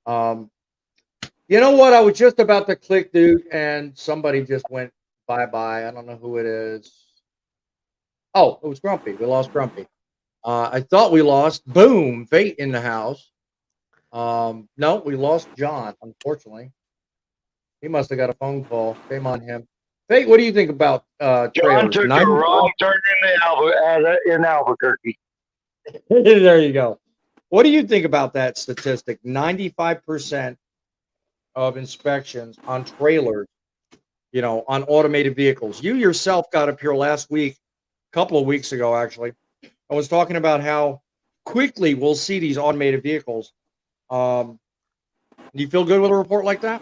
You know what? I was just about to click, dude, and somebody just went bye-bye. I don't know who it is. Oh, it was Grumpy. We lost Grumpy. I thought we lost, boom, Fate in the house. No, we lost John, unfortunately. He must have got a phone call. Shame on him. Fate, what do you think about John trailers? took a wrong turn in Albuquerque. There you go. What do you think about that statistic? 95% of inspections on trailers, you know, on automated vehicles. You yourself got up here last week, a couple of weeks ago, actually. I was talking about how quickly we'll see these automated vehicles. Do you feel good with a report like that?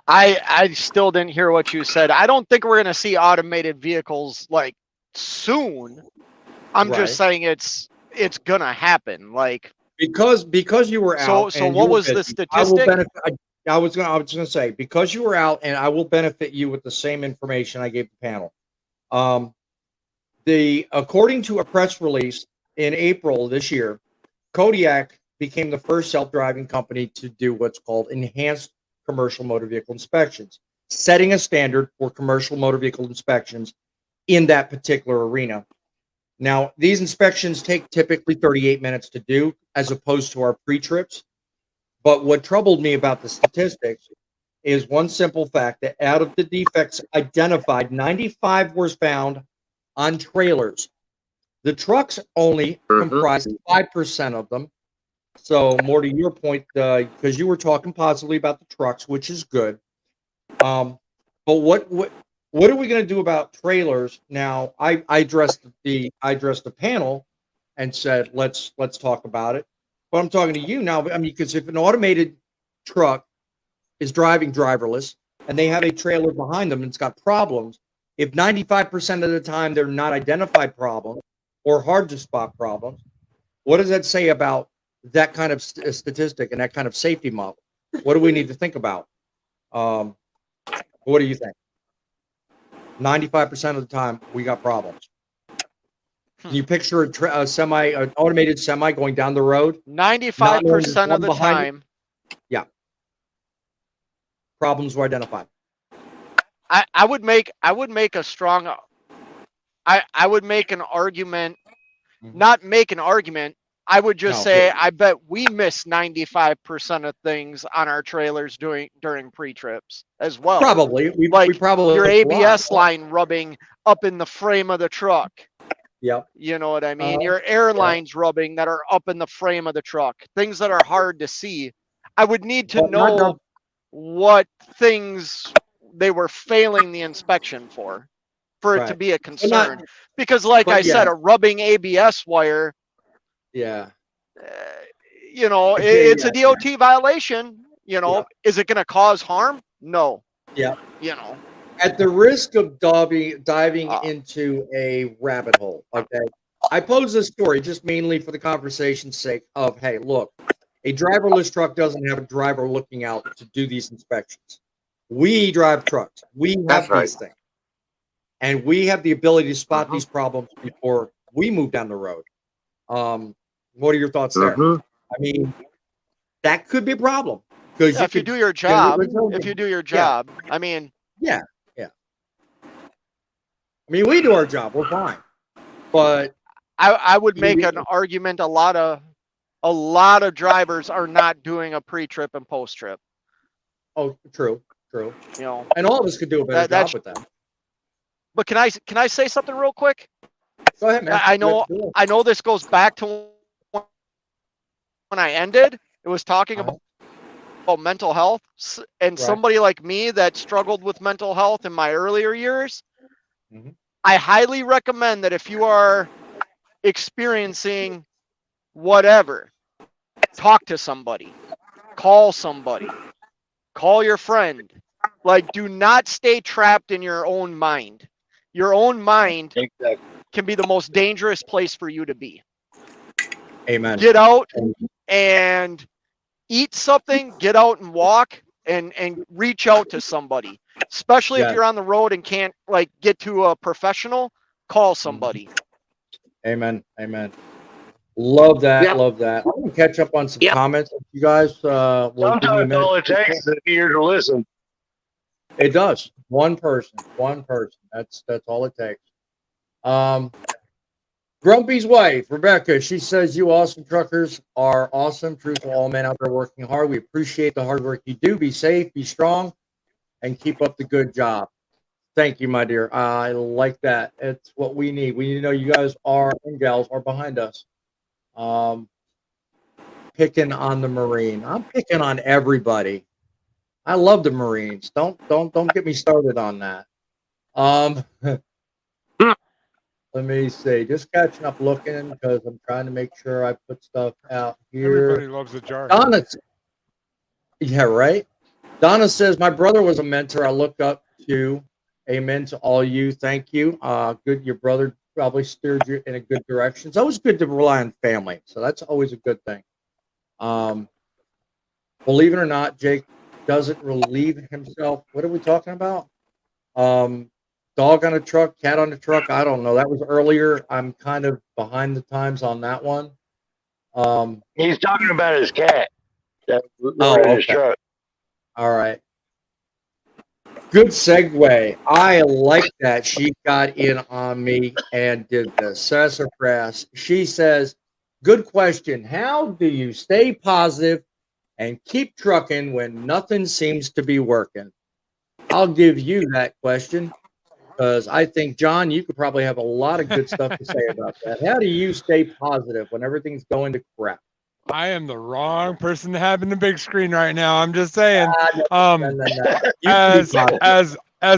I still didn't hear what you said. I don't think we're going to see automated vehicles like soon. I'm just saying it's going to happen. Like because you were out. So what was the statistic? I was going to say, because you were out, and I will benefit you with the same information I gave the panel. According to a press release in April this year, Kodiak became the first self-driving company to do what's called enhanced commercial motor vehicle inspections, setting a standard for commercial motor vehicle inspections in that particular arena. Now, these inspections take typically 38 minutes to do, as opposed to our pre-trips. But what troubled me about the statistics is one simple fact, that out of the defects identified, 95 was found on trailers. The trucks only comprised 5% of them. So more to your point, because you were talking positively about the trucks, which is good. But what are we going to do about trailers? Now, I addressed the panel and said, let's talk about it. But I'm talking to you now. I mean, because if an automated truck is driving driverless and they have a trailer behind them and it's got problems, if 95% of the time they're not identified problems or hard to spot problems, what does that say about that kind of statistic and that kind of safety model? What do we need to think about? What do you think? 95% of the time we got problems. Can you picture an automated semi going down the road? 95% of the time. Yeah. Problems were identified. I would make a strong, I would make an argument, not make an argument. I would just say, I bet we miss 95% of things on our trailers during pre-trips as well. Probably. We probably your ABS line rubbing up in the frame of the truck. Yep. You know what I mean? Your airlines rubbing that are up in the frame of the truck. Things that are hard to see. I would need to know what things they were failing the inspection for it to be a concern. Because like I said, a rubbing ABS wire, you know, it's a DOT violation. You know, is it going to cause harm? No. Yeah. You know, at the risk of diving into a rabbit hole, okay, I pose this story just mainly for the conversation's sake of, hey, look, a driverless truck doesn't have a driver looking out to do these inspections. We drive trucks. We have these things. And we have the ability to spot these problems before we move down the road. What are your thoughts there? I mean, that could be a problem. Because if you do your job, I mean. Yeah. I mean, we do our job. We're fine. But I would make an argument a lot of drivers are not doing a pre-trip and post-trip. Oh, true. You know, and all of us could do a better job with that. But can I say something real quick? Go ahead, man. I know this goes back to when I ended. It was talking about mental health, and somebody like me that struggled with mental health in my earlier years. I highly recommend that if you are experiencing whatever, talk to somebody, call your friend. Like, do not stay trapped in your own mind. Your own mind can be the most dangerous place for you to be. Amen. Get out and eat something, get out and walk and reach out to somebody. Especially if you're on the road and can't like get to a professional, call somebody. Amen. Love that. Love that. I'm gonna catch up on some comments. You guys, sometimes all it takes is an ear to listen. It does. One person. That's all it takes. Grumpy's wife, Rebecca, she says, you awesome truckers are awesome. Truth to all men out there working hard. We appreciate the hard work you do. Be safe, be strong, and keep up the good job. Thank you, my dear. I like that. It's what we need. We need to know you guys are and gals are behind us. Picking on the Marine. I'm picking on everybody. I love the Marines. Don't get me started on that. Let me see. Just catching up, looking because I'm trying to make sure I put stuff out here. Everybody loves a jar. Donna, yeah, right. Donna says my brother was a mentor I look up to. Amen to all you. Thank you. Good. Your brother probably steered you in a good direction. It's always good to rely on family, so that's always a good thing. Believe it or not, Jake doesn't relieve himself. What are we talking about? Dog on a truck, cat on a truck. I don't know. That was earlier. I'm kind of behind the times on that one. He's talking about his cat. His truck. All right. Good segue. I like that she got in on me and did the sassafras. She says, good question. How do you stay positive and keep trucking when nothing seems to be working? I'll give you that question because I think, John, you could probably have a lot of good stuff to say about that. How do you stay positive when everything's going to crap? I am the wrong person to have in the big screen right now. I'm just saying. As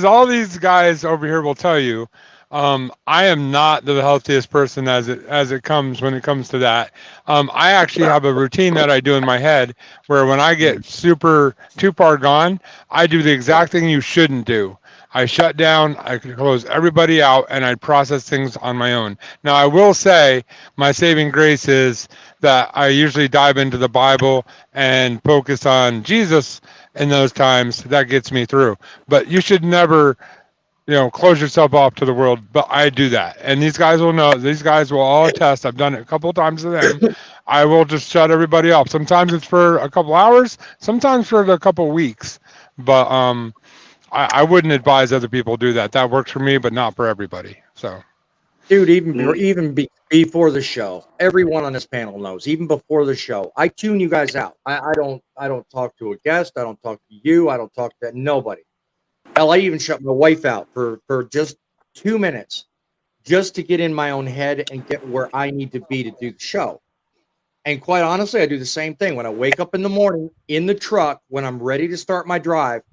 all these guys over here will tell you, I am not the healthiest person as it comes when it comes to that. I actually have a routine that I do in my head where when I get super too far gone, I do the exact thing you shouldn't do. I shut down, I close everybody out, and I process things on my own. Now, I will say my saving grace is that I usually dive into the Bible and focus on Jesus in those times. That gets me through. But you should never, close yourself off to the world. But I do that. And these guys will know. These guys will all attest. I've done it a couple of times to them. I will just shut everybody off. Sometimes it's for a couple hours. Sometimes for a couple weeks. But I wouldn't advise other people do that. That works for me, but not for everybody. So, dude, even before the show, everyone on this panel knows. Even before the show, I tune you guys out. I don't talk to a guest. I don't talk to you. I don't talk to nobody. Hell, I even shut my wife out for just 2 minutes, just to get in my own head and get where I need to be to do the show. And quite honestly, I do the same thing when I wake up in the morning in the truck when I'm ready to start my drive.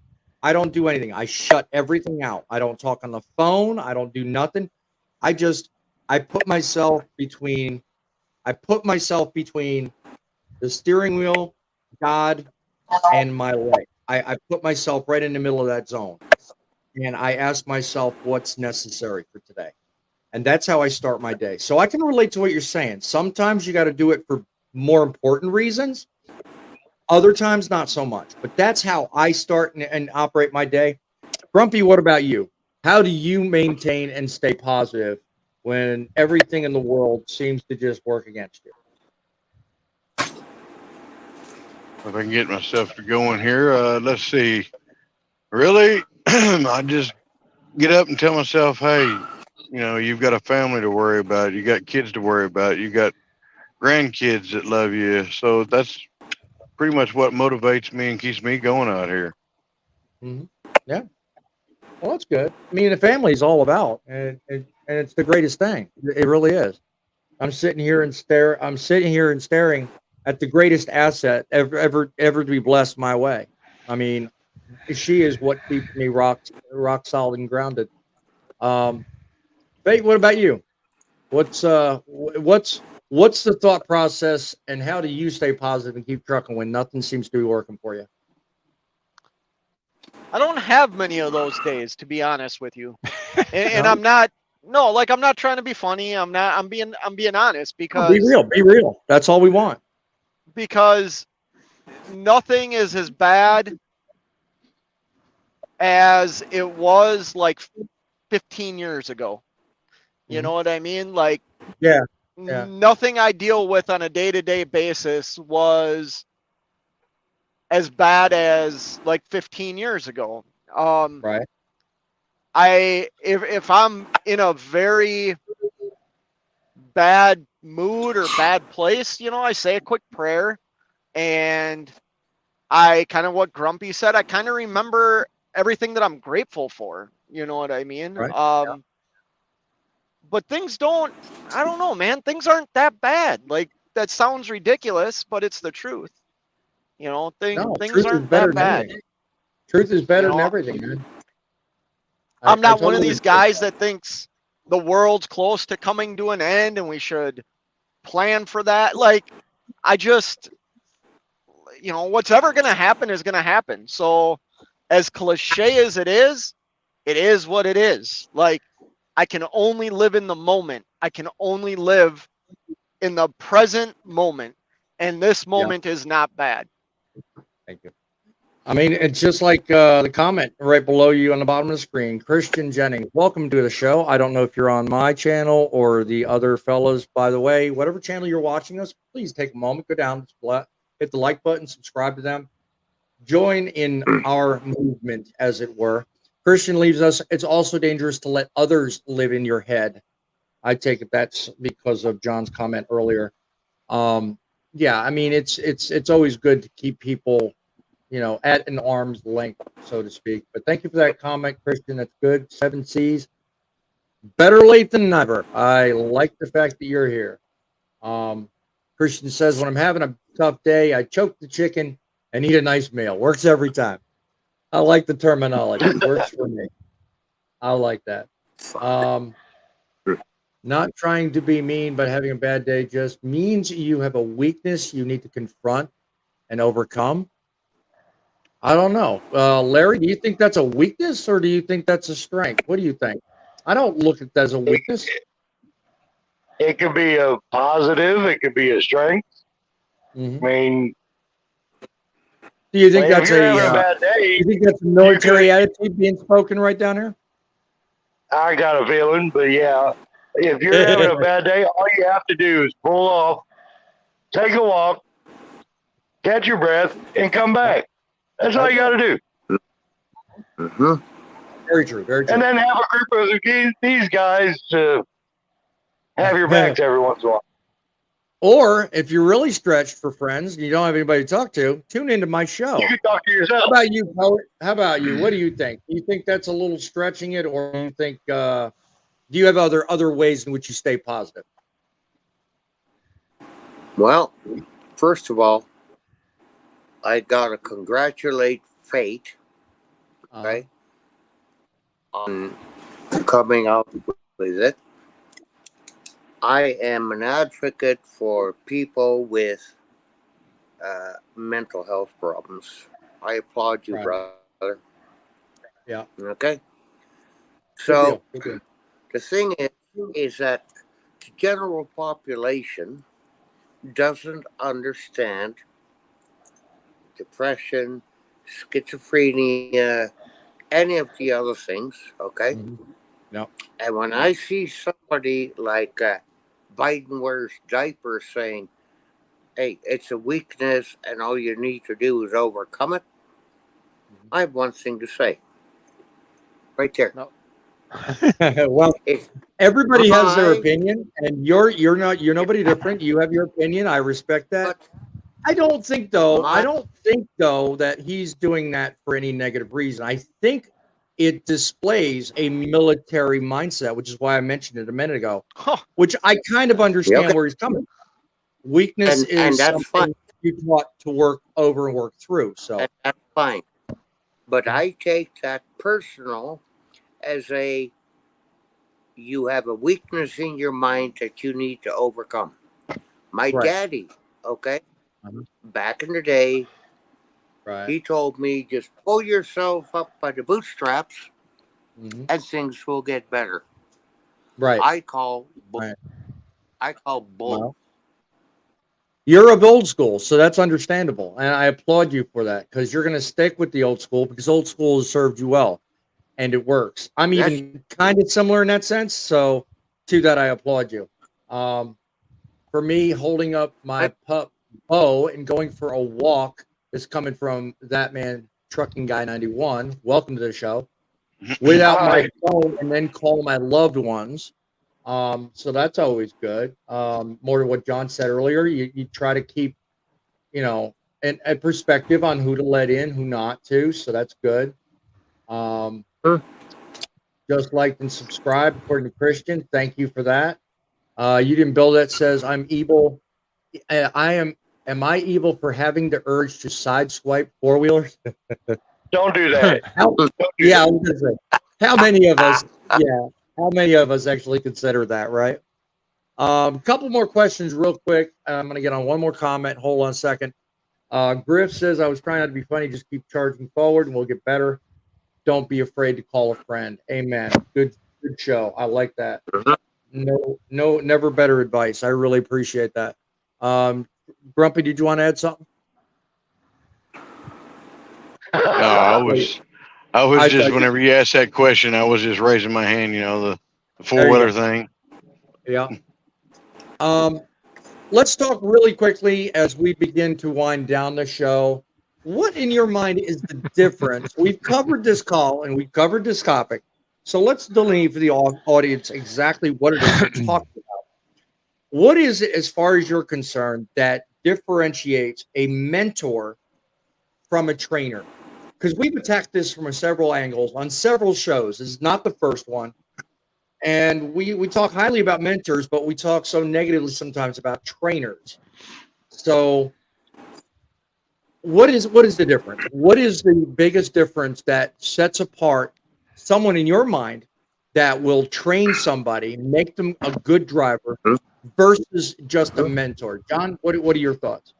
I don't do anything. I shut everything out. I don't talk on the phone. I don't do nothing. I put myself between the steering wheel, God, and my life. I put myself right in the middle of that zone. And I ask myself what's necessary for today. And that's how I start my day. So I can relate to what you're saying. Sometimes you got to do it for more important reasons. Other times, not so much. But that's how I start and operate my day. Grumpy, what about you? How do you maintain and stay positive when everything in the world seems to just work against you? If I can get myself to going here, let's see. Really, I just get up and tell myself, hey, you've got a family to worry about. You got kids to worry about. You got grandkids that love you. So that's pretty much what motivates me and keeps me going out here. Mm-hmm. Yeah. Well, that's good. I mean, the family is all about, and it's the greatest thing. It really is. I'm sitting here and staring at the greatest asset ever to be blessed my way. I mean, she is what keeps me rock solid and grounded. Faith, what about you? What's the thought process, and how do you stay positive and keep trucking when nothing seems to be working for you? I don't have many of those days, to be honest with you. And I'm not trying to be funny. I'm being honest because be real. That's all we want. Because nothing is as bad as it was like 15 years ago. You know what I mean? Like, yeah. Nothing I deal with on a day-to-day basis was as bad as like 15 years ago. Right. If I'm in a very bad mood or bad place, I say a quick prayer, and I kind of what Grumpy said, I kind of remember everything that I'm grateful for. You know what I mean? Right. But things I don't know, man. Things aren't that bad. Like, that sounds ridiculous, but it's the truth. Things aren't that bad. Truth is better than everything, man. I'm not one of these guys that thinks the world's close to coming to an end and we should plan for that. Like, I just, what's ever going to happen is going to happen. So as cliche as it is what it is. Like, I can only live in the moment. I can only live in the present moment. And this moment is not bad. Thank you. I mean, it's just like the comment right below you on the bottom of the screen. Christian Jennings, welcome to the show. I don't know if you're on my channel or the other fellas. By the way, whatever channel you're watching us, please take a moment, go down, hit the like button, subscribe to them. join in our movement, as it were. Christian leaves us. It's also dangerous to let others live in your head. I take it that's because of John's comment earlier. Yeah, I mean, it's always good to keep people, at an arm's length, so to speak. But thank you for that comment, Christian. That's good. 7 C's. Better late than never. I like the fact that you're here. Christian says, when I'm having a tough day, I choke the chicken and eat a nice meal. Works every time. I like the terminology. Works for me. I like that. Not trying to be mean, but having a bad day just means you have a weakness you need to confront and overcome. I don't know. Larry, do you think that's a weakness or do you think that's a strength? What do you think? I don't look at that as a weakness. It could be a positive. It could be a strength. Mm-hmm. I mean, do you think that's a bad day? You think that's a military attitude being spoken right down here? I got a feeling, but yeah, if you're having a bad day, all you have to do is pull off, take a walk, catch your breath, and come back. That's all you got to do. Mm-hmm. Very true. Very true. And then have a group of these guys to have your backs every once in a while. Or if you're really stretched for friends and you don't have anybody to talk to, tune into my show. You can talk to yourself. How about you, Poet? How about you? What do you think? Do you think that's a little stretching it, or do you think do you have other ways in which you stay positive? Well, first of all, I gotta congratulate fate, okay, on coming up with it. I am an advocate for people with mental health problems. I applaud you, brother. Yeah. Okay. So the thing is that the general population doesn't understand depression, schizophrenia, any of the other things. Okay. Mm-hmm. No. And when I see somebody like Biden wears diapers saying, hey, it's a weakness and all you need to do is overcome it, I have one thing to say. Right there. No. Well, everybody has their opinion, and you're nobody different. You have your opinion. I respect that. I don't think though that he's doing that for any negative reason. I think it displays a military mindset, which is why I mentioned it a minute ago, which I kind of understand where he's coming from. Weakness is something fine. You taught to work over and work through. So and that's fine. But I take that personal as you have a weakness in your mind that you need to overcome. My daddy, back in the day, he told me just pull yourself up by the bootstraps and things will get better. Right. I call bull. Well, you're of old school, so that's understandable. And I applaud you for that because you're going to stick with the old school because old school has served you well and it works. I'm even kind of similar in that sense. So to that, I applaud you. For me, holding up my pup Bo and going for a walk is coming from that man, Truckin Guy 91. Welcome to the show. Without my phone and then call my loved ones. So that's always good. More to what John said earlier, you try to keep, a perspective on who to let in, who not to. So that's good. Just liked and subscribed according to Christian. Thank you for that. You didn't build that says I'm evil. Am I evil for having the urge to sideswipe four-wheelers? Don't do that. I was gonna say, how many of us? How many of us actually consider that, right? Couple more questions real quick. I'm going to get on one more comment. Hold on a second. Griff says, I was trying not to be funny. Just keep charging forward and we'll get better. Don't be afraid to call a friend. Amen. Good show. I like that. No, never better advice. I really appreciate that. Grumpy, did you want to add something? No, I was just, whenever you asked that question, I was just raising my hand, the four-wheeler thing. Yeah. Let's talk really quickly as we begin to wind down the show. what in your mind is the difference? We've covered this call and we've covered this topic. So let's delineate for the audience exactly what it is we're talking about. What is it, as far as you're concerned, that differentiates a mentor from a trainer? Because we've attacked this from several angles on several shows. This is not the first one. And we talk highly about mentors, but we talk so negatively sometimes about trainers. So what is the difference? What is the biggest difference that sets apart someone in your mind that will train somebody, make them a good driver versus just a mentor? John, what are your thoughts?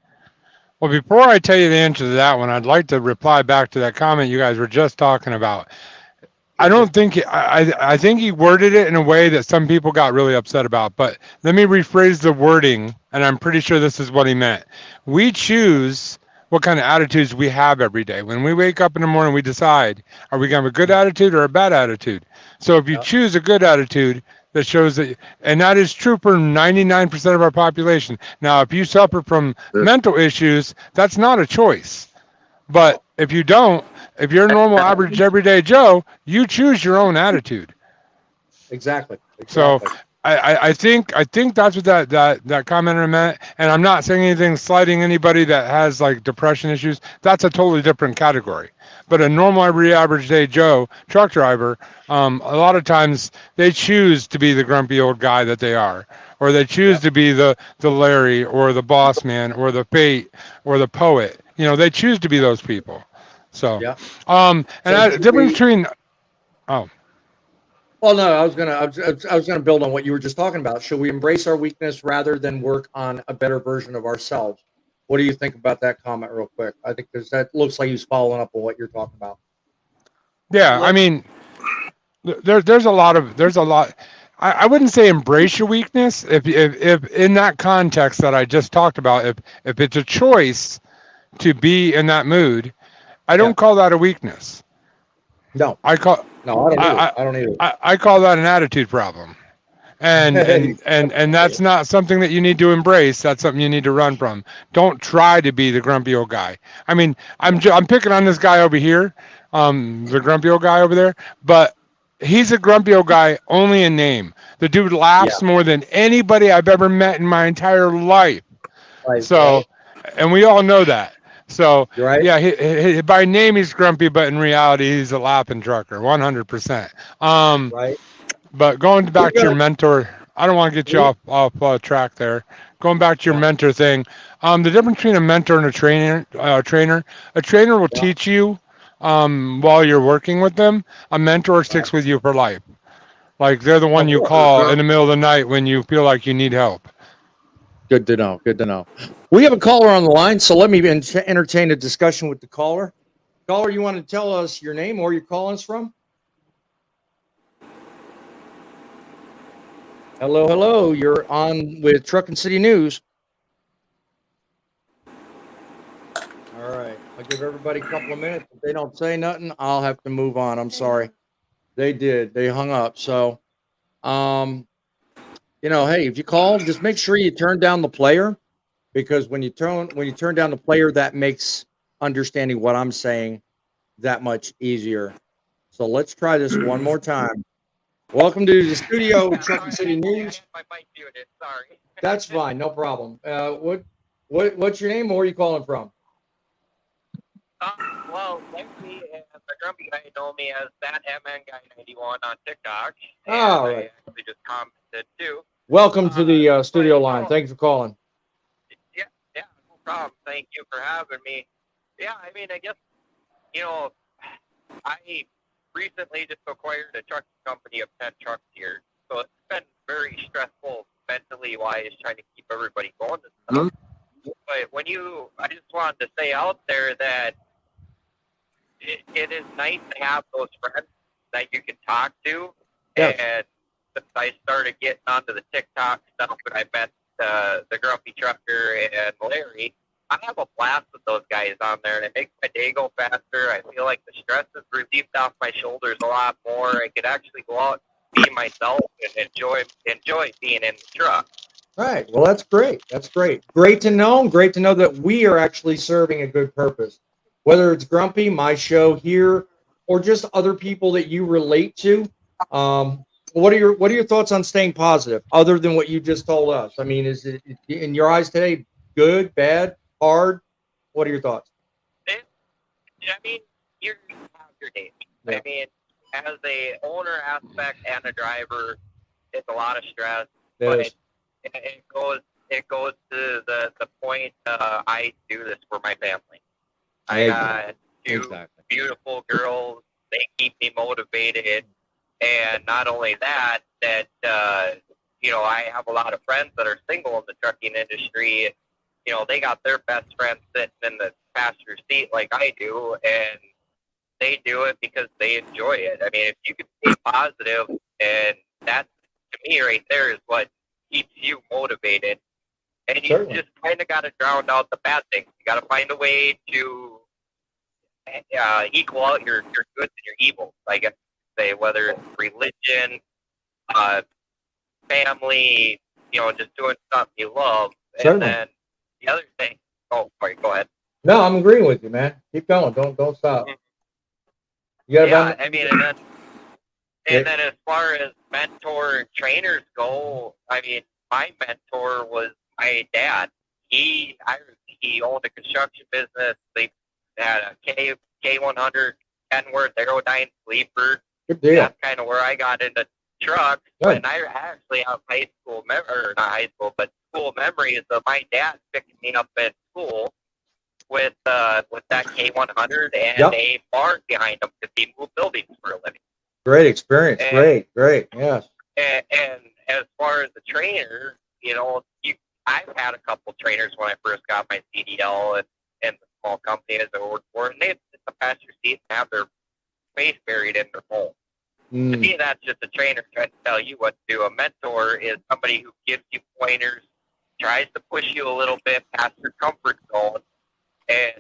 Well, before I tell you the answer to that one, I'd like to reply back to that comment you guys were just talking about. I don't think I think he worded it in a way that some people got really upset about, but let me rephrase the wording, and I'm pretty sure this is what he meant. We choose what kind of attitudes we have every day. When we wake up in the morning, we decide, are we going to have a good attitude or a bad attitude? So if you choose a good attitude, that shows that, and that is true for 99% of our population. Now, if you suffer from mental issues, that's not a choice. But if you don't, if you're a normal, average, everyday Joe, you choose your own attitude. Exactly. So I think that's what that commenter meant. And I'm not saying anything slighting anybody that has like depression issues. That's a totally different category. But a normal, every average day Joe truck driver, a lot of times they choose to be the grumpy old guy that they are, or they choose to be the Larry or the boss man or the fate or the poet. You know, they choose to be those people. So, and the difference between, Well, no, I was gonna build on what you were just talking about. Should we embrace our weakness rather than work on a better version of ourselves? What do you think about that comment, real quick? I think that looks like he's following up on what you're talking about. Yeah, I mean, there's a lot. I wouldn't say embrace your weakness. If in that context that I just talked about, if it's a choice to be in that mood, I don't call that a weakness. No, I don't either. I call that an attitude problem. And that's not something that you need to embrace. That's something you need to run from. Don't try to be the grumpy old guy. I mean, I'm picking on this guy over here, the grumpy old guy over there, but he's a grumpy old guy only in name. The dude laughs more than anybody I've ever met in my entire life. And we all know that. So yeah, he, by name he's grumpy, but in reality he's a laughing trucker, 100%. But going back to your mentor, I don't want to get you off track there. Going back to your mentor thing, the difference between a mentor and a trainer will teach you while you're working with them. A mentor sticks with you for life. Like they're the one you call in the middle of the night when you feel like you need help. Good to know. Good to know. We have a caller on the line, so let me entertain a discussion with the caller. Caller, you want to tell us your name or you're calling us from? Hello, hello. You're on with Truckin City News. All right. I'll give everybody a couple of minutes. If they don't say nothing, I'll have to move on. I'm sorry. They did. They hung up. So, you know, hey, if you call, just make sure you turn down the player, because when you turn down the player, that makes understanding what I'm saying that much easier. So let's try this one more time. Welcome to the studio with Truckin City News. Sorry. That's fine, no problem. What's your name? Or where are you calling from? Well, lately, the grumpy guy know me as that MN guy 91 on TikTok. All right. I actually just commented too. Welcome to the studio line. Thank you for calling. Yeah, no problem. Thank you for having me. Yeah, I mean, I guess, you know, I recently just acquired a trucking company of 10 trucks here. So it's been very stressful mentally wise trying to keep everybody going and stuff. But I just wanted to say out there that it is nice to have those friends that you can talk to. Yes. And since I started getting onto the TikTok stuff and I met the grumpy trucker and Larry, I have a blast with those guys on there, and it makes my day go faster. I feel like the stress is relieved off my shoulders a lot more. I could actually go out and be myself and enjoy being in the truck. Right. Well, that's great. That's great. Great to know. Great to know that we are actually serving a good purpose. whether it's Grumpy, my show here, or just other people that you relate to. What are your thoughts on staying positive, other than what you just told us? I mean, is it in your eyes today good, bad, hard? What are your thoughts? I mean, you have your days. Yeah. I mean, as a owner aspect and a driver, it's a lot of stress. But it goes to the point. I do this for my family. I got two beautiful girls. They keep me motivated, and not only that, I have a lot of friends that are single in the trucking industry. They got their best friends sitting in the passenger seat like I do, and they do it because they enjoy it. I mean, if you can stay positive, and that to me right there is what keeps you motivated. And you just kind of got to drown out the bad things. You got to find a way to equal out your goods and your evils, I guess you say, whether it's religion, family, just doing something you love. Certainly. And then the other thing, sorry, go ahead. No, I'm agreeing with you, man. Keep going. Don't stop. I mean, and then as far as mentor and trainers go, I mean, my mentor was my dad. He owned a construction business. They had a K100 Kenworth Aerodyne sleeper. Good deal. That's kind of where I got into trucks. Good. And I actually have school memories of my dad picking me up at school with that K100 and a barn behind him because he moved buildings for a living. Great experience. Great. Yes. And as far as the trainer, I've had a couple trainers when I first got my CDL and the small company as I worked for, and they sit in the passenger seat and have their face buried in their phone. To me, that's just a trainer trying to tell you what to do. A mentor is somebody who gives you pointers, tries to push you a little bit past your comfort zone, and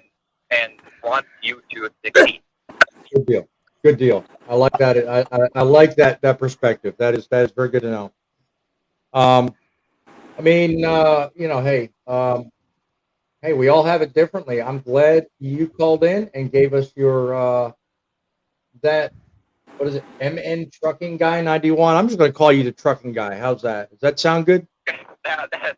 wants you to succeed. Good deal. I like that. I like that perspective. That is very good to know. I mean, hey, we all have it differently. I'm glad you called in and gave us your what is it? MN Trucking Guy 91. I'm just going to call you the Trucking Guy. How's that? Does that sound good? That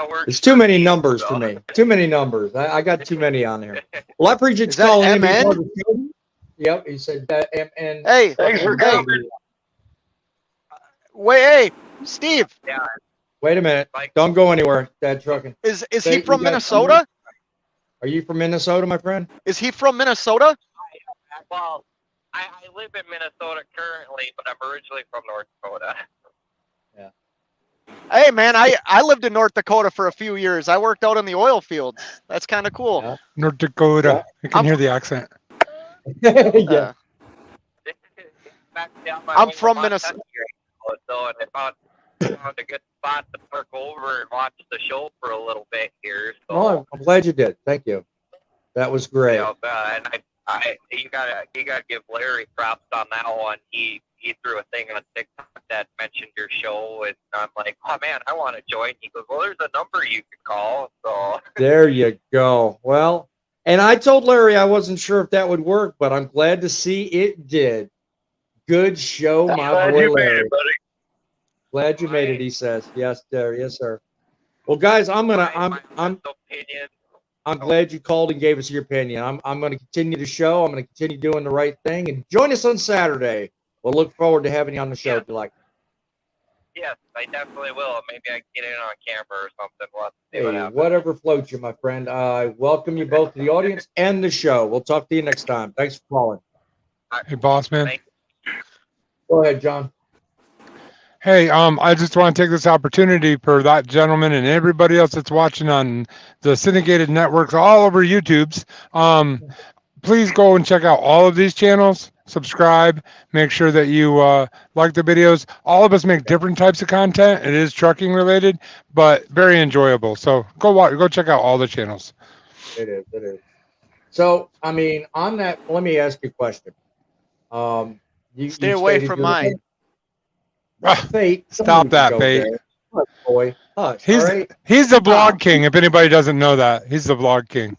works. It's too many numbers for me. Too many numbers. I got too many on here. Well, I appreciate you calling in. MN? Yep, he said that MN. Hey, thanks for coming. Wait, hey, Steve. Yeah. Wait a minute. Don't go anywhere, Dad Trucking. Is he from Minnesota? Are you from Minnesota, my friend? Is he from Minnesota? Well, I live in Minnesota currently, but I'm originally from North Dakota. Yeah. Hey, man, I lived in North Dakota for a few years. I worked out in the oil fields. That's kind of cool. Yeah. North Dakota. You can hear the accent. Yeah. I'm from Minnesota. So I found a good spot to park over and watch the show for a little bit here. So. Oh, I'm glad you did. Thank you. That was great. And you gotta give Larry props on that one. He threw a thing on TikTok that mentioned your show, and I'm like, oh man, I want to join. He goes, well, there's a number you could call. So there you go. Well, and I told Larry I wasn't sure if that would work, but I'm glad to see it did. Good show, my boy Larry. Glad you made it, he says. Yes, sir. Yes, sir. Well, guys, I'm glad you called and gave us your opinion. I'm going to continue the show. I'm going to continue doing the right thing, and join us on Saturday. We'll look forward to having you on the show if you like. Yes, I definitely will. Maybe I can get in on camera or something. We'll have to see Hey, what happens. whatever floats you, my friend. I welcome you both to the audience and the show. We'll talk to you next time. Thanks for calling. Hey, boss man. Go ahead, John. Hey, I just want to take this opportunity for that gentleman and everybody else that's watching on the syndicated networks all over YouTube's. Please go and check out all of these channels. Subscribe. Make sure that you like the videos. All of us make different types of content. It is trucking related, but very enjoyable. So go check out all the channels. It is. So, I mean, on that, let me ask you a question. Stay away from mine. Fate. Stop that, Fate. Hush, boy. Hush. He's the vlog king. If anybody doesn't know that, he's the vlog king.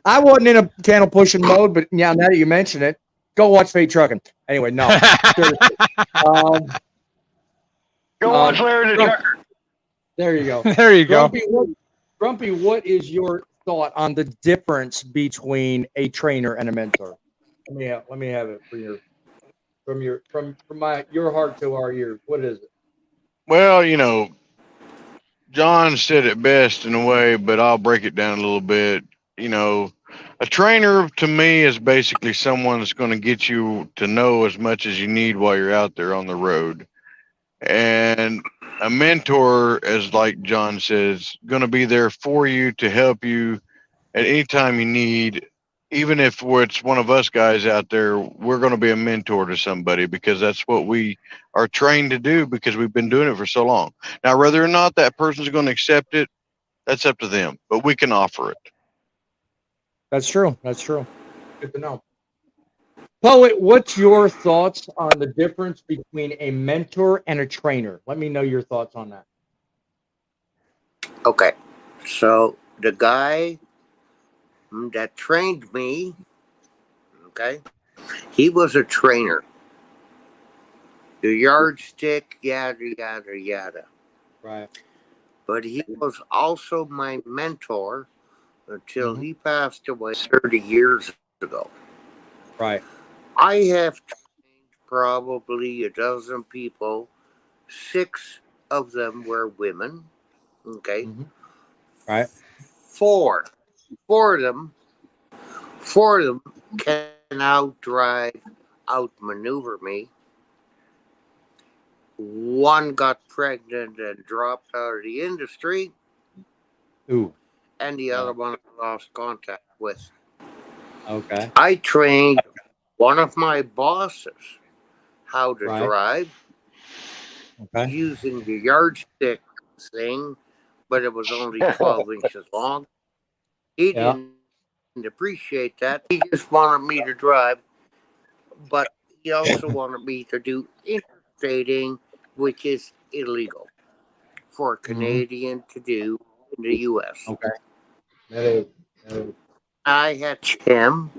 I wasn't in a channel pushing mode, but yeah, now that you mention it, go watch Fate Truckin. Anyway, no. Go watch Larry the Trucker. There you go. There you go. Grumpy, what is your thought on the difference between a trainer and a mentor? Let me have it from your heart to our ears. What is it? Well, John said it best in a way, but I'll break it down a little bit. A trainer to me is basically someone that's going to get you to know as much as you need while you're out there on the road. And a mentor, as like John says, going to be there for you to help you at any time you need. Even if it's one of us guys out there, we're going to be a mentor to somebody because that's what we are trained to do because we've been doing it for so long. Now, whether or not that person's going to accept it, that's up to them, but we can offer it. That's true. Good to know. Poet, what's your thoughts on the difference between a mentor and a trainer? Let me know your thoughts on that. Okay. So the guy that trained me, okay, he was a trainer. The yardstick, yada, yada, yada. Right. But he was also my mentor until he passed away 30 years ago. Right. I have trained probably a dozen people. 6 of them were women. Okay. Right. Four of them can outmaneuver me. 1 got pregnant and dropped out of the industry. Ooh. And the other one I lost contact with. Okay. I trained one of my bosses how to drive using the yardstick thing, but it was only 12 inches long. He didn't appreciate that. He just wanted me to drive, but he also wanted me to do interstating, which is illegal for a Canadian to do in the U.S. Okay. That is. I had him.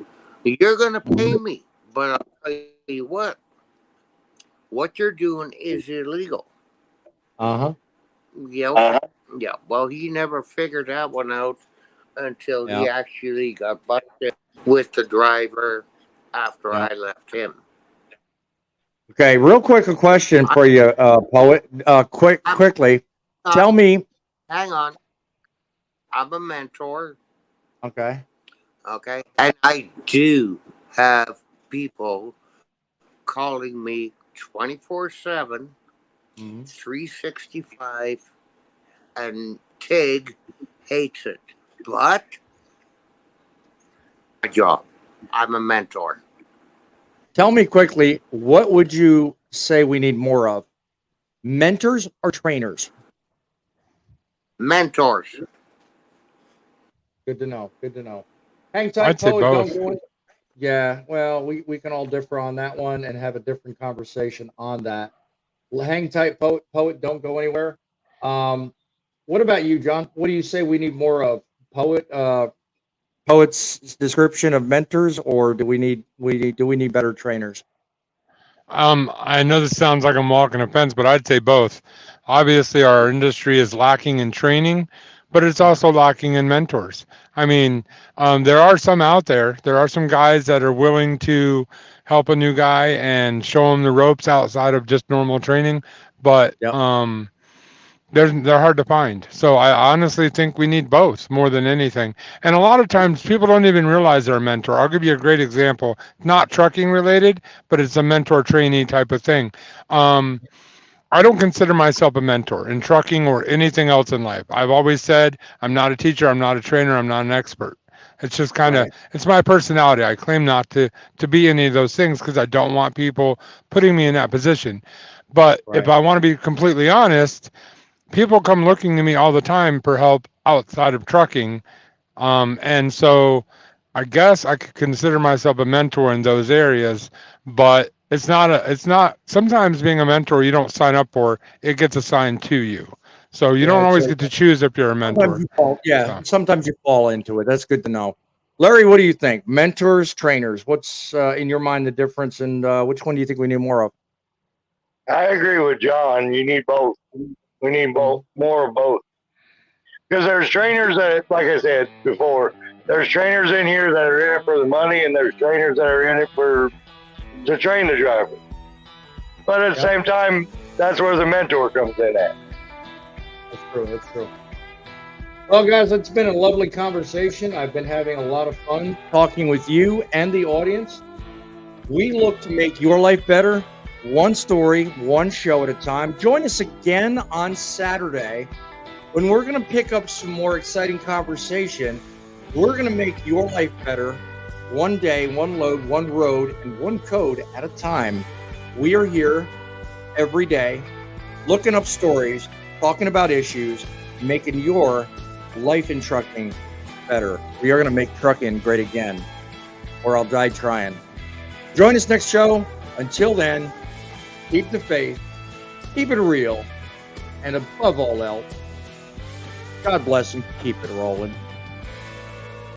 You're going to pay me, but I'll tell you what you're doing is illegal. Yeah. Yeah. Well, he never figured that one out until he actually got busted with the driver after I left him. Okay, real quick, a question for you, Poet. Quickly, tell me. Hang on. I'm a mentor. Okay. Okay. And I do have people calling me 24/7, 365, and Tig hates it. But my job. I'm a mentor. Tell me quickly, what would you say we need more of? Mentors or trainers? Mentors. Good to know. Hang tight, I'd say Poet. both. Don't go in. Yeah, well, we can all differ on that one and have a different conversation on that. Well, hang tight, Poet. Don't go anywhere. What about you, John? What do you say we need more of? Poet's description of mentors, or do we need better trainers? I know this sounds like I'm walking a fence, but I'd say both. Obviously, our industry is lacking in training, but it's also lacking in mentors. I mean, there are some out there. There are some guys that are willing to help a new guy and show him the ropes outside of just normal training, but they're hard to find. So I honestly think we need both more than anything. And a lot of times people don't even realize they're a mentor. I'll give you a great example, not trucking related, but it's a mentor trainee type of thing. I don't consider myself a mentor in trucking or anything else in life. I've always said I'm not a teacher, I'm not a trainer, I'm not an expert. It's just kind of, it's my personality. I claim not to be any of those things because I don't want people putting me in that position. But if I want to be completely honest, people come looking to me all the time for help outside of trucking. And so I guess I could consider myself a mentor in those areas, but it's not, sometimes being a mentor, you don't sign up for, it gets assigned to you. So you don't always get to choose if you're a mentor. Sometimes you fall into it. That's good to know. Larry, what do you think? Mentors, trainers. What's in your mind the difference, and which one do you think we need more of? I agree with John. You need both. We need both, more of both. Because there's trainers that, like I said before, there's trainers in here that are in it for the money, and there's trainers that are in it to train the driver. But at the same time, that's where the mentor comes in at. That's true. That's true. Well, guys, it's been a lovely conversation. I've been having a lot of fun talking with you and the audience. We look to make your life better, one story, one show at a time. Join us again on Saturday when we're going to pick up some more exciting conversation. We're going to make your life better, one day, one load, one road, and one code at a time. We are here every day, looking up stories, talking about issues, making your life in trucking better. We are going to make trucking great again, or I'll die trying. Join us next show. Until then, keep the faith, keep it real, and above all else, God bless and keep it rolling.